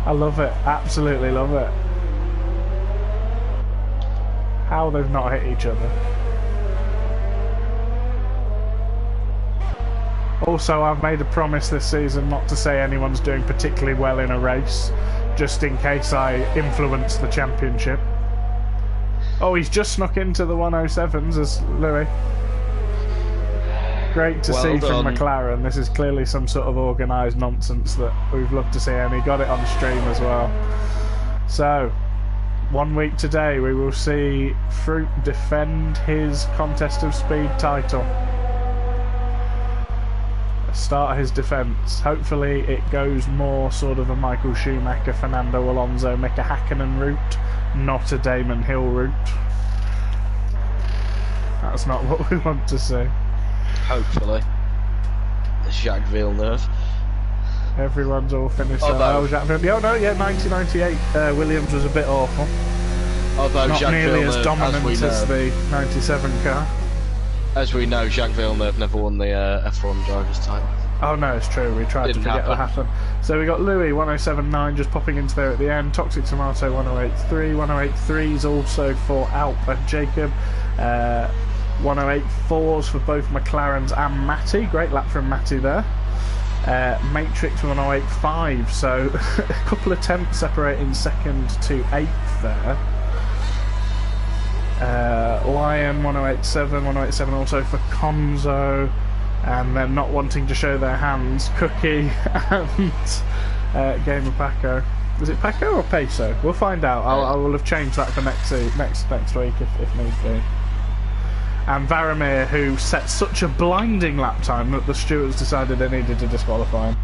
I love it, absolutely love it. How they've not hit each other. Also, I've made a promise this season not to say anyone's doing particularly well in a race, just in case I influence the championship. Oh, he's just snuck into the 107s as Louis. Great to see from McLaren. This is clearly some sort of organised nonsense that we've loved to see, and he got it on stream as well. So, 1 week today we will see Fruit defend his Contest of Speed title. Start his defence. Hopefully it goes more sort of a Michael Schumacher, Fernando Alonso, Mika Hakkinen route, not a Damon Hill route. That's not what we want to see. Hopefully. Jacques Villeneuve. Everyone's all finished. Jacques Villeneuve. Oh no, yeah, 1998 Williams was a bit awful. Although not Jacques nearly Villeneuve, as dominant as the 97 car. As we know, Jacques Villeneuve never won the F1 driver's title. Oh no, it's true. We tried to forget that happened. So we got Louis 1079 just popping into there at the end. Toxic Tomato 1083. 108.3 is also for Alp and Jacob. 108.4s for both McLarens and Matty. Great lap from Matty there. Matrix 108.5. So a couple of tenths separating second to 8th there. Lion 108.7 also for Conzo, and then not wanting to show their hands, Cookie and Gamer Paco. Is it Paco or Peso? We'll find out. I will have changed that for next week if need be. And Varamir, who set such a blinding lap time that the stewards decided they needed to disqualify him.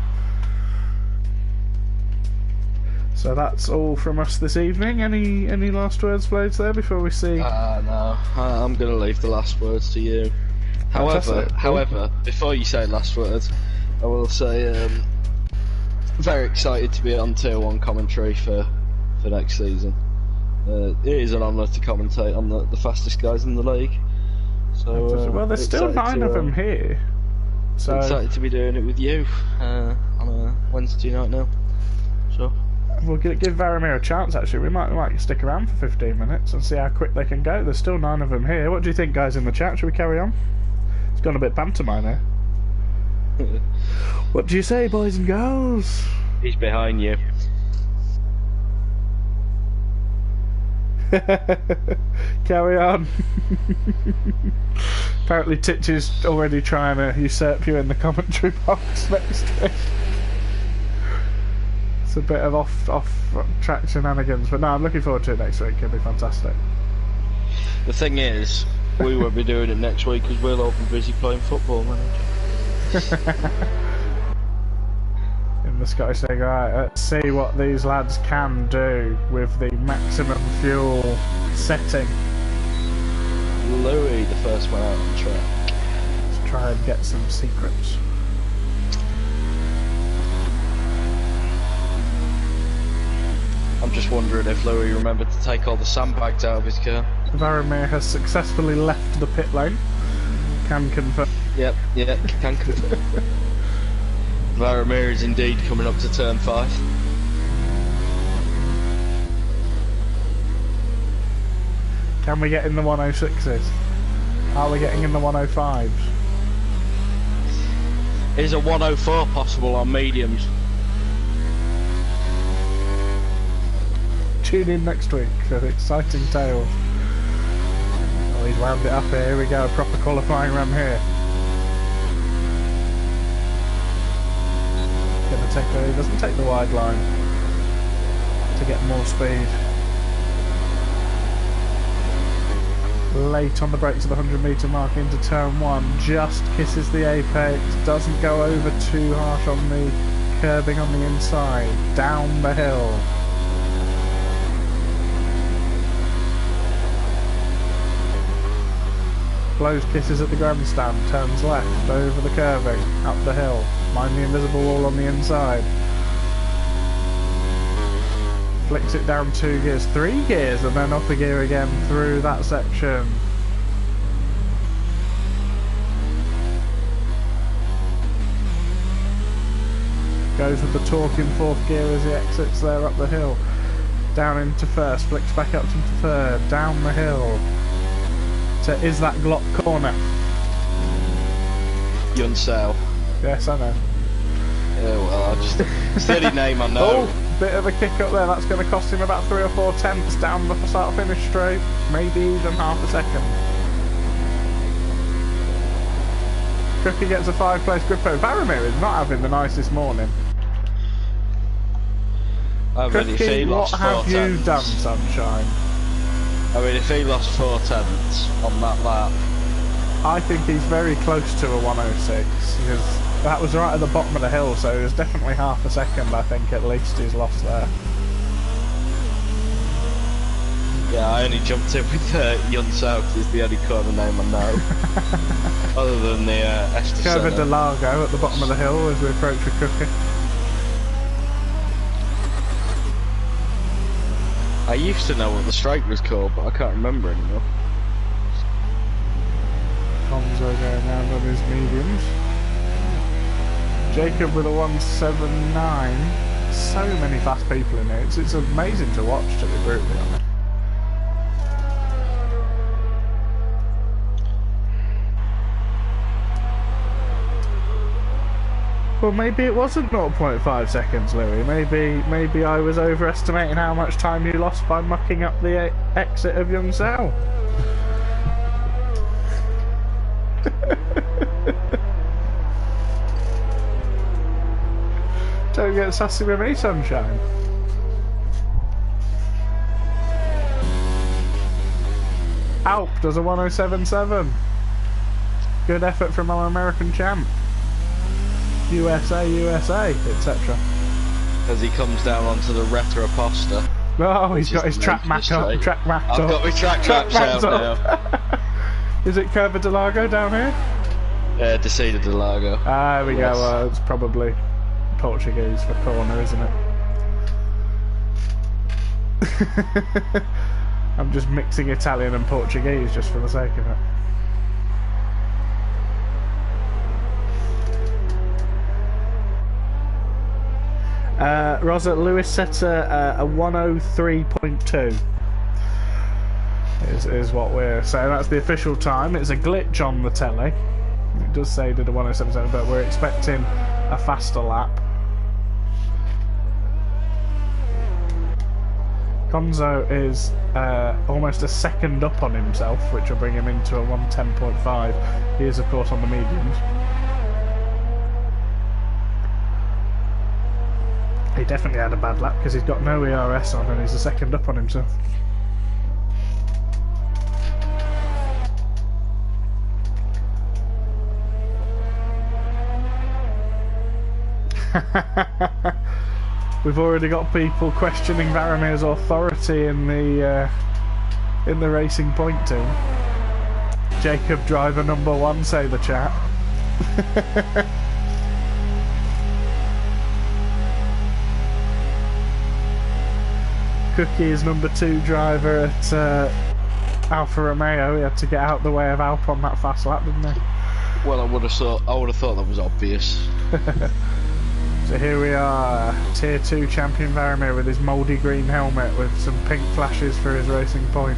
So that's all from us this evening. Any last words, Blades, there before we see? No, I'm going to leave the last words to you. However, before you say last words, I will say very excited to be on Tier 1 commentary for next season. It is an honour to commentate on the fastest guys in the league. So well, there's still 9 of them here. So excited to be doing it with you on a Wednesday night now. So we'll give Varamir a chance. Actually, we might stick around for 15 minutes and see how quick they can go. There's still 9 of them here. What do you think, guys, in the chat? Should we carry on? It's gone a bit pantomime here. What do you say, boys and girls? He's behind you. Carry on. Apparently Titch is already trying to usurp you in the commentary box next week. It's a bit of off-track shenanigans, but no, I'm looking forward to it next week. It'll be fantastic. The thing is, we won't be doing it next week because we'll all be busy playing Football Manager. In the Scottish League, right, let's see what these lads can do with the maximum fuel setting. Louis, the first one out on the track. Let's try and get some secrets. I'm just wondering if Louis remembered to take all the sandbags out of his car. Varamir has successfully left the pit lane. Can confirm. Yep, can confirm. Varamir is indeed coming up to turn 5. Can we get in the 106s? Are we getting in the 105s? Is a 104 possible on mediums? Tune in next week for exciting tales. Oh, he's wound it up here. Here we go, proper qualifying run here. Gonna take he doesn't take the wide line to get more speed. Late on the brakes at the 100-metre mark into turn 1, just kisses the apex, doesn't go over too harsh on the curbing on the inside, down the hill. Blows kisses at the grandstand, turns left, over the curving, up the hill, mind the invisible wall on the inside. Flicks it down 2 gears, 3 gears, and then up a gear again through that section. Goes with the torque in 4th gear as he exits there up the hill. Down into 1st, flicks back up into 3rd, down the hill. So is that Glock corner? Yunsel. Yes, I know. Yeah, well, it's the only name I know. Oh, bit of a kick up there. That's going to cost him about 3 or 4 tenths down the start-finish straight. Maybe even half a second. Cookie gets a 5th-place grippo. Varamir is not having the nicest morning. Cookie, what have you done, sunshine? I mean, if he lost 4 tenths on that lap, I think he's very close to a 106 because that was right at the bottom of the hill, so it was definitely half a second. I think at least he's lost there. Yeah, I only jumped in with Yunsel because he's the only corner name I know, other than the Curva de Largo at the bottom of the hill as we approach with Cookie. I used to know what the straight was called, but I can't remember anymore. Gonzo going round on his mediums. Jacob with a 179. So many fast people in here. It's amazing to watch, to be brutally honest. Well, maybe it wasn't 0.5 seconds, Louis. Maybe I was overestimating how much time you lost by mucking up the exit of Yunsel. Don't get sassy with me, sunshine. Alp does a 107.7. Good effort from our American champ. USA, USA, etc. As he comes down onto the retro poster. Oh, he's got his track map up. I've got my track maps out now. Is it Curva de Largo down here? Descida de Largo. Ah, there we go. It's probably Portuguese for corner, isn't it? I'm just mixing Italian and Portuguese just for the sake of it. Rosa, Lewis sets a 103.2 is what we're saying. That's the official time. It's a glitch on the telly. It does say he did a 107.7, but we're expecting a faster lap. Gonzo is almost a second up on himself, which will bring him into a 110.5. He is, of course, on the mediums. He definitely had a bad lap because he's got no ERS on and he's a second up on himself. We've already got people questioning Varamir's authority in the racing point team. Jacob driver number 1, say the chat. Cookie is number 2 driver at Alfa Romeo. He had to get out the way of Alp on that fast lap, didn't he? Well, I would have thought that was obvious. So here we are, Tier 2 champion Varamir with his mouldy green helmet with some pink flashes for his racing point.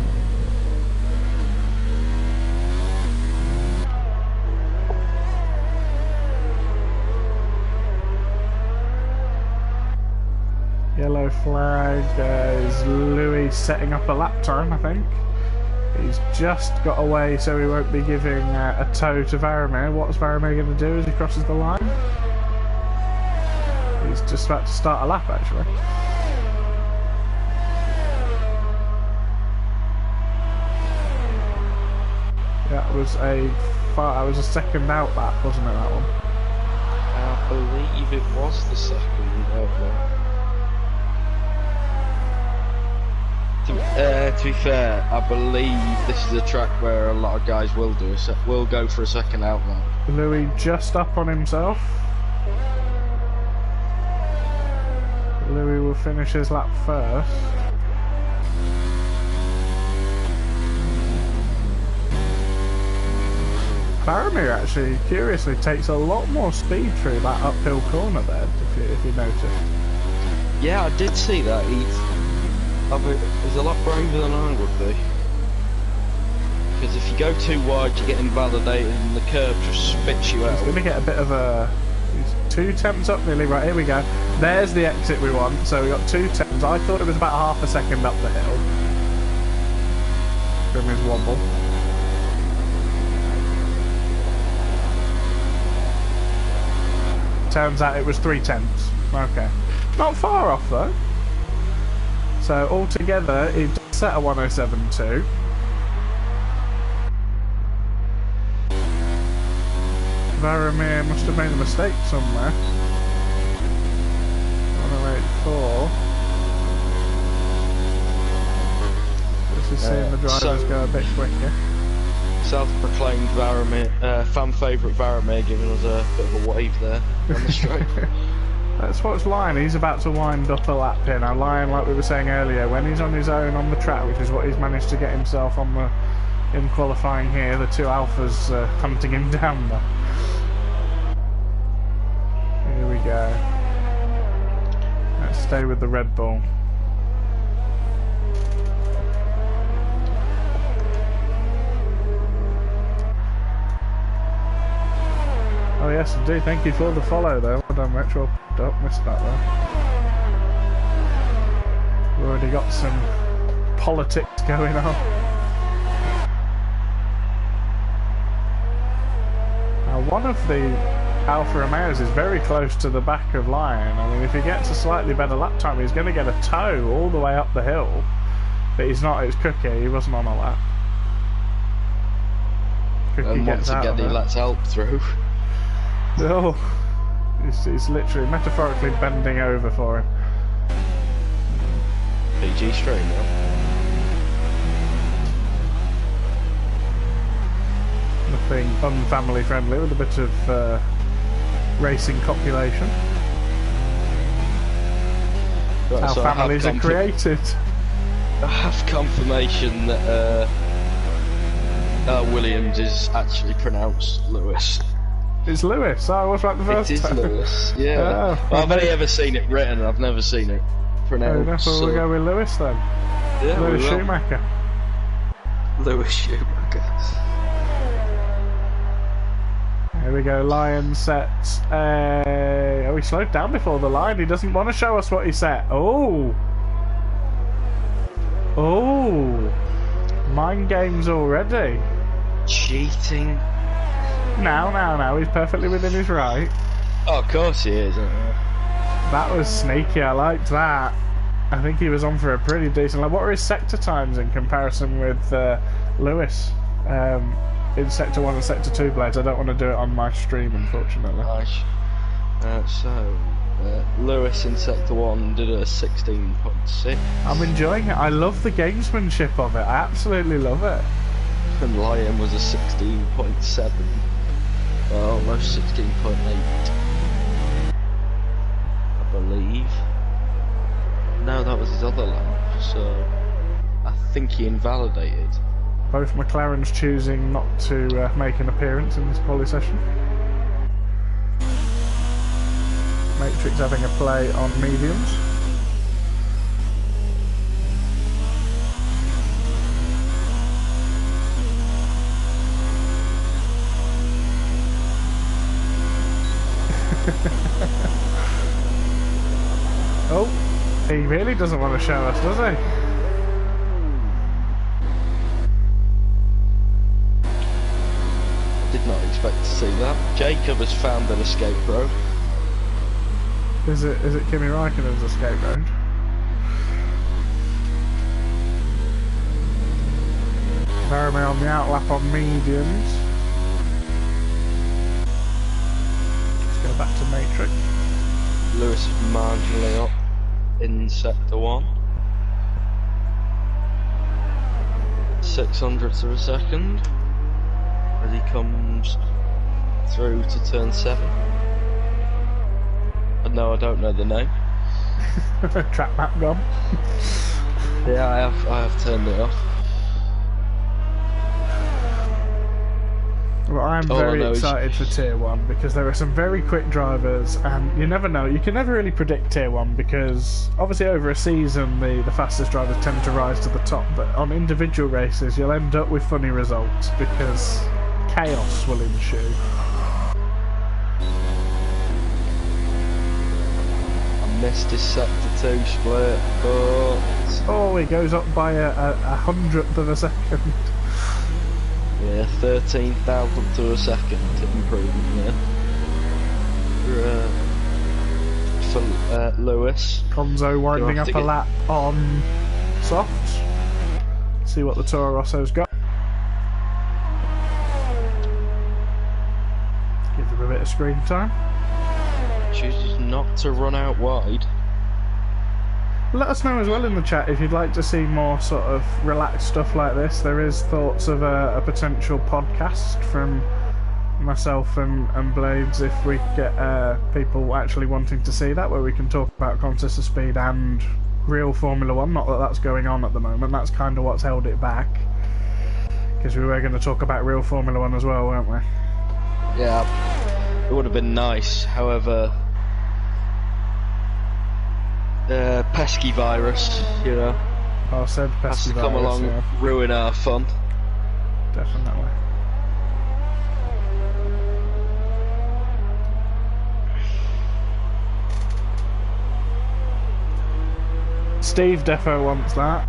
Yellow flag is Louis setting up a lap time, I think. He's just got away, so he won't be giving a tow to Varamir. What's Varamir going to do as he crosses the line? He's just about to start a lap, actually. That was a second out lap, wasn't it, that one? I believe it was the second outlet. To be fair, I believe this is a track where a lot of guys will go for a second outlet. Louis just up on himself. Louis will finish his lap first. Faramir actually, curiously, takes a lot more speed through that uphill corner there, if you noticed. Yeah, I did see that. He's a lot braver than I would be. Because if you go too wide, you get invalidated and the curb just spits you out. He's going to get a bit of a... He's 2 tenths up nearly. Right, here we go. There's the exit we want. So we got 2 tenths. I thought it was about half a second up the hill from his wobble. Turns out it was 3 tenths. Okay. Not far off though. So altogether, he does set a 107.2. Varamir must have made a mistake somewhere. 108.4. This is seeing the drivers go a bit quicker. Self-proclaimed Varamir, fan favourite Varamir, giving us a bit of a wave there on the straight. Let's watch Lion. He's about to wind up a lap here. Now Lion, like we were saying earlier, when he's on his own on the track, which is what he's managed to get himself on in qualifying here, the 2 Alphas hunting him down there. Here we go. Let's stay with the Red Bull. Oh yes, indeed. Thank you for the follow, though. Well done, Retro. Don't miss that, though. We've already got some politics going on. Now, one of the Alfa Romeos is very close to the back of Lion. I mean, if he gets a slightly better lap time, he's going to get a tow all the way up the hill. But he's not. It's Cookie. He wasn't on a lap. Cookie gets out of it. He lets help through. Oh, he's literally metaphorically bending over for him. PG straight now. Nothing unfamily friendly with a bit of racing copulation. Right, How so families are created. I have confirmation that Williams is actually pronounced Lewis. It's Lewis. I was right the first time. It is Lewis, yeah. Well, I've only ever seen it written, I've never seen it pronounced. So we'll go with Lewis then. Yeah, Lewis Schumacher. Lewis Schumacher. Here we go, Lion sets. Oh, he slowed down before the line. He doesn't want to show us what he set. Oh! Oh! Mind games already. Cheating. Now, he's perfectly within his right. Oh, of course he is. That was sneaky, I liked that. I think he was on for a pretty decent... What were his sector times in comparison with Lewis? In Sector 1 and Sector 2 blades. I don't want to do it on my stream, unfortunately. Nice. Lewis in Sector 1 did a 16.6. I'm enjoying it. I love the gamesmanship of it. I absolutely love it. And Lion was a 16.7. Well, almost 16.8. I believe. No, that was his other lap, so I think he invalidated. Both McLarens choosing not to make an appearance in this quali session. Matrix having a play on mediums. Oh, he really doesn't want to show us, does he? expect to see that. Jacob has found an escape road. Is it Kimi Raikkonen's escape road? Laramie on the outlap on mediums. Let's go back to Matrix. Lewis is marginally up in sector 1. 600ths of a second as he comes through to turn 7. And no, I don't know the name. Track map gone. Yeah, I have turned it off. Well, I'm very excited for Tier 1 because there are some very quick drivers, and you never know. You can never really predict Tier 1 because obviously over a season the fastest drivers tend to rise to the top, but on individual races you'll end up with funny results because chaos will ensue. I missed his sector 2 split, but... Oh, he goes up by a hundredth of a second. Yeah, 13,000th of a second improvement there. For Lewis. Conzo winding up a lap on softs. See what the Toro Rosso's got. Give him a bit of screen time. Chooses not to run out wide. Let us know as well in the chat if you'd like to see more sort of relaxed stuff like this. There is thoughts of a potential podcast from myself and Blades if we get people actually wanting to see that, where we can talk about Contest of Speed and real Formula 1. Not that that's going on at the moment, that's kind of what's held it back. Because we were going to talk about real Formula 1 as well, weren't we? Yeah, it would have been nice, however... pesky virus, you know. Oh, I said pesky has to virus, come along, yeah. Ruin our fun. Definitely. Steve defo wants that.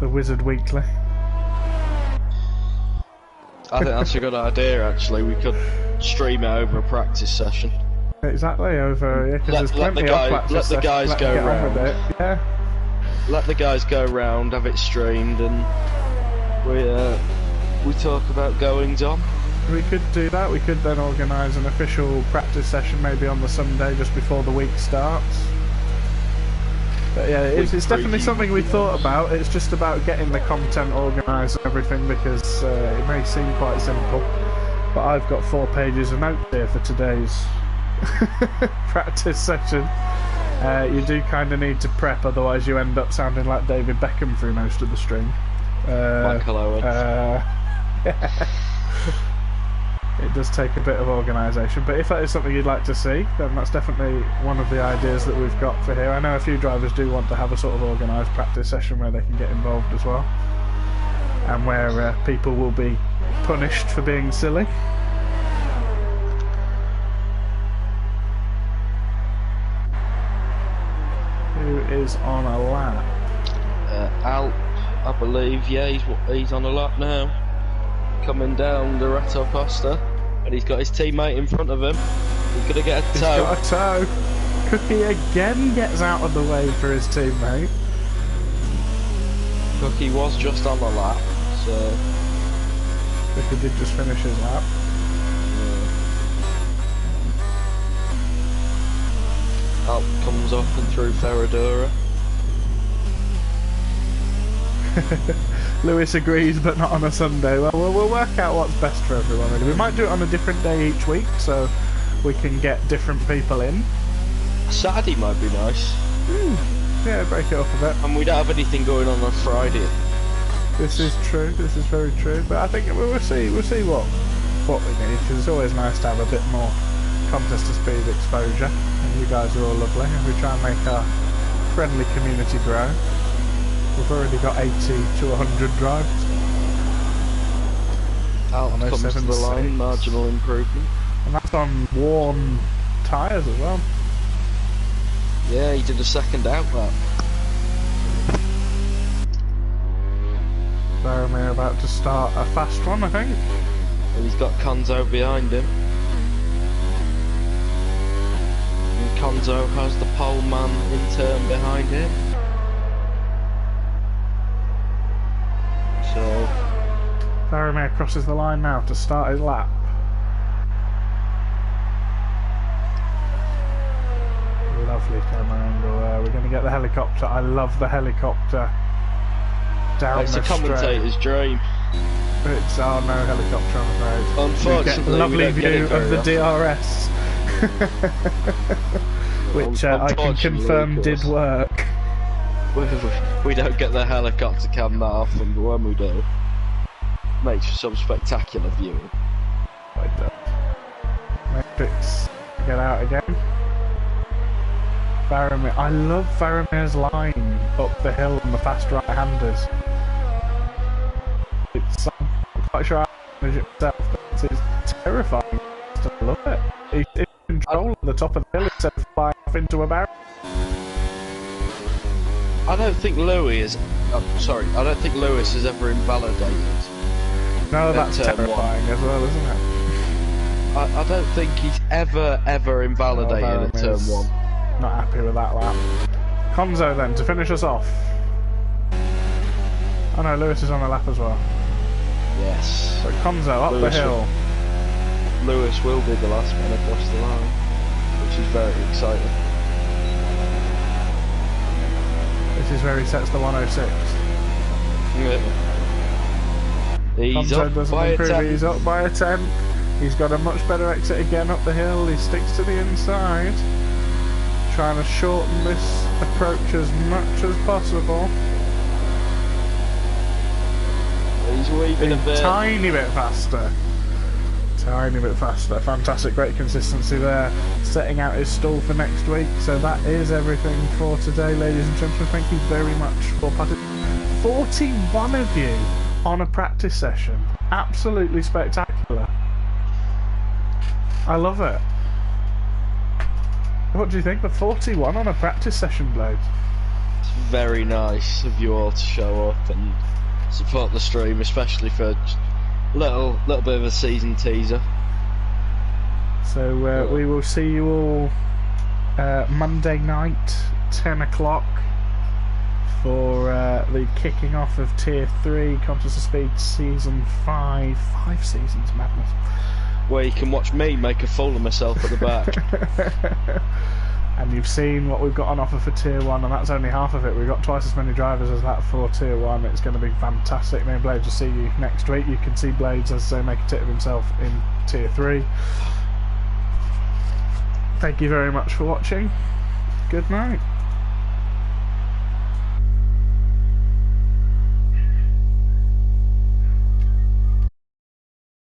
The Wizard Weekly. I think that's a good idea, actually. We could stream it over a practice session. Exactly, over, yeah, because there's plenty of practice. Let the guys go round. Yeah. Let the guys go round, have it streamed, and we talk about goings on. We could do that. We could then organise an official practice session maybe on the Sunday just before the week starts. But yeah, it's definitely something we thought about. It's just about getting the content organised and everything, because it may seem quite simple, but I've got 4 pages of notes here for today's practice session. You do kind of need to prep, otherwise you end up sounding like David Beckham through most of the stream. Michael Owen. Yeah. It does take a bit of organisation, but if that is something you'd like to see, then that's definitely one of the ideas that we've got for here. I know a few drivers do want to have a sort of organised practice session where they can get involved as well, and where people will be punished for being silly. Who is on a lap? Alp, I believe. Yeah, he's on a lap now. Coming down the Retto Costa, and he's got his teammate in front of him. He's gonna get a toe. He's got a toe. Cookie again gets out of the way for his teammate. Cookie was just on the lap, so... Cookie did just finish his lap. Alp comes up and through Ferradura. Lewis agrees, but not on a Sunday. Well, we'll work out what's best for everyone. Really. We might do it on a different day each week, so we can get different people in. Saturday might be nice. Yeah, break it up a bit. And we don't have anything going on Friday. This is true. This is very true. But I think we'll see what we need, because it's always nice to have a bit more Contest of Speed exposure. And you guys are all lovely, and we try and make our friendly community grow. We've already got 80 to 100 drives. Alp comes to the line, marginal improvement. And that's on worn tyres as well. Yeah, he did a second out lap. Laramie about to start a fast one, I think. And he's got Konzo behind him. And Konzo has the pole man in turn behind him. So Faramir crosses the line now to start his lap. Lovely camera angle there. We're going to get the helicopter. I love the helicopter. Down it's the a commentator's dream. It's no helicopter, I'm afraid. Unfortunately, lovely view of the DRS, which I can confirm did work. We don't get the helicopter cam that often, but when we do, makes for some spectacular viewing. Matrix, get out again. Faramir, I love Faramir's line up the hill on the fast right-handers. I'm quite sure I manage it myself, but it's terrifying. I love it. He's in control at the top of the hill instead of flying off into a barrel. I don't think Lewis has ever invalidated. No, that's terrifying as well, isn't it? I don't think he's ever invalidated at turn 1. Not happy with that lap. Konzo then to finish us off. Oh no, Lewis is on the lap as well. Yes. So Konzo up the hill. Lewis will be the last one across the line, which is very exciting. This is where he sets the 106. Yeah. He's up by a 10. He's up by a 10. He's got a much better exit again up the hill. He sticks to the inside, trying to shorten this approach as much as possible. He's weaving a bit. Tiny bit faster. Tiny bit faster. Fantastic, great consistency there. Setting out his stall for next week. So that is everything for today, ladies and gentlemen. Thank you very much for participating. 41 of you on a practice session. Absolutely spectacular. I love it. What do you think? The 41 on a practice session, Blades? It's very nice of you all to show up and support the stream, especially for a little bit of a season teaser. So we will see you all Monday night, 10 o'clock, for the kicking off of Tier 3 Contest of Speed Season 5. 5 seasons, madness. Where you can watch me make a fool of myself at the back. And you've seen what we've got on offer for Tier 1, and that's only half of it. We've got twice as many drivers as that for Tier 1. It's going to be fantastic. Me and Blades will see you next week. You can see Blades, as I say, make a tit of himself in Tier 3. Thank you very much for watching. Good night.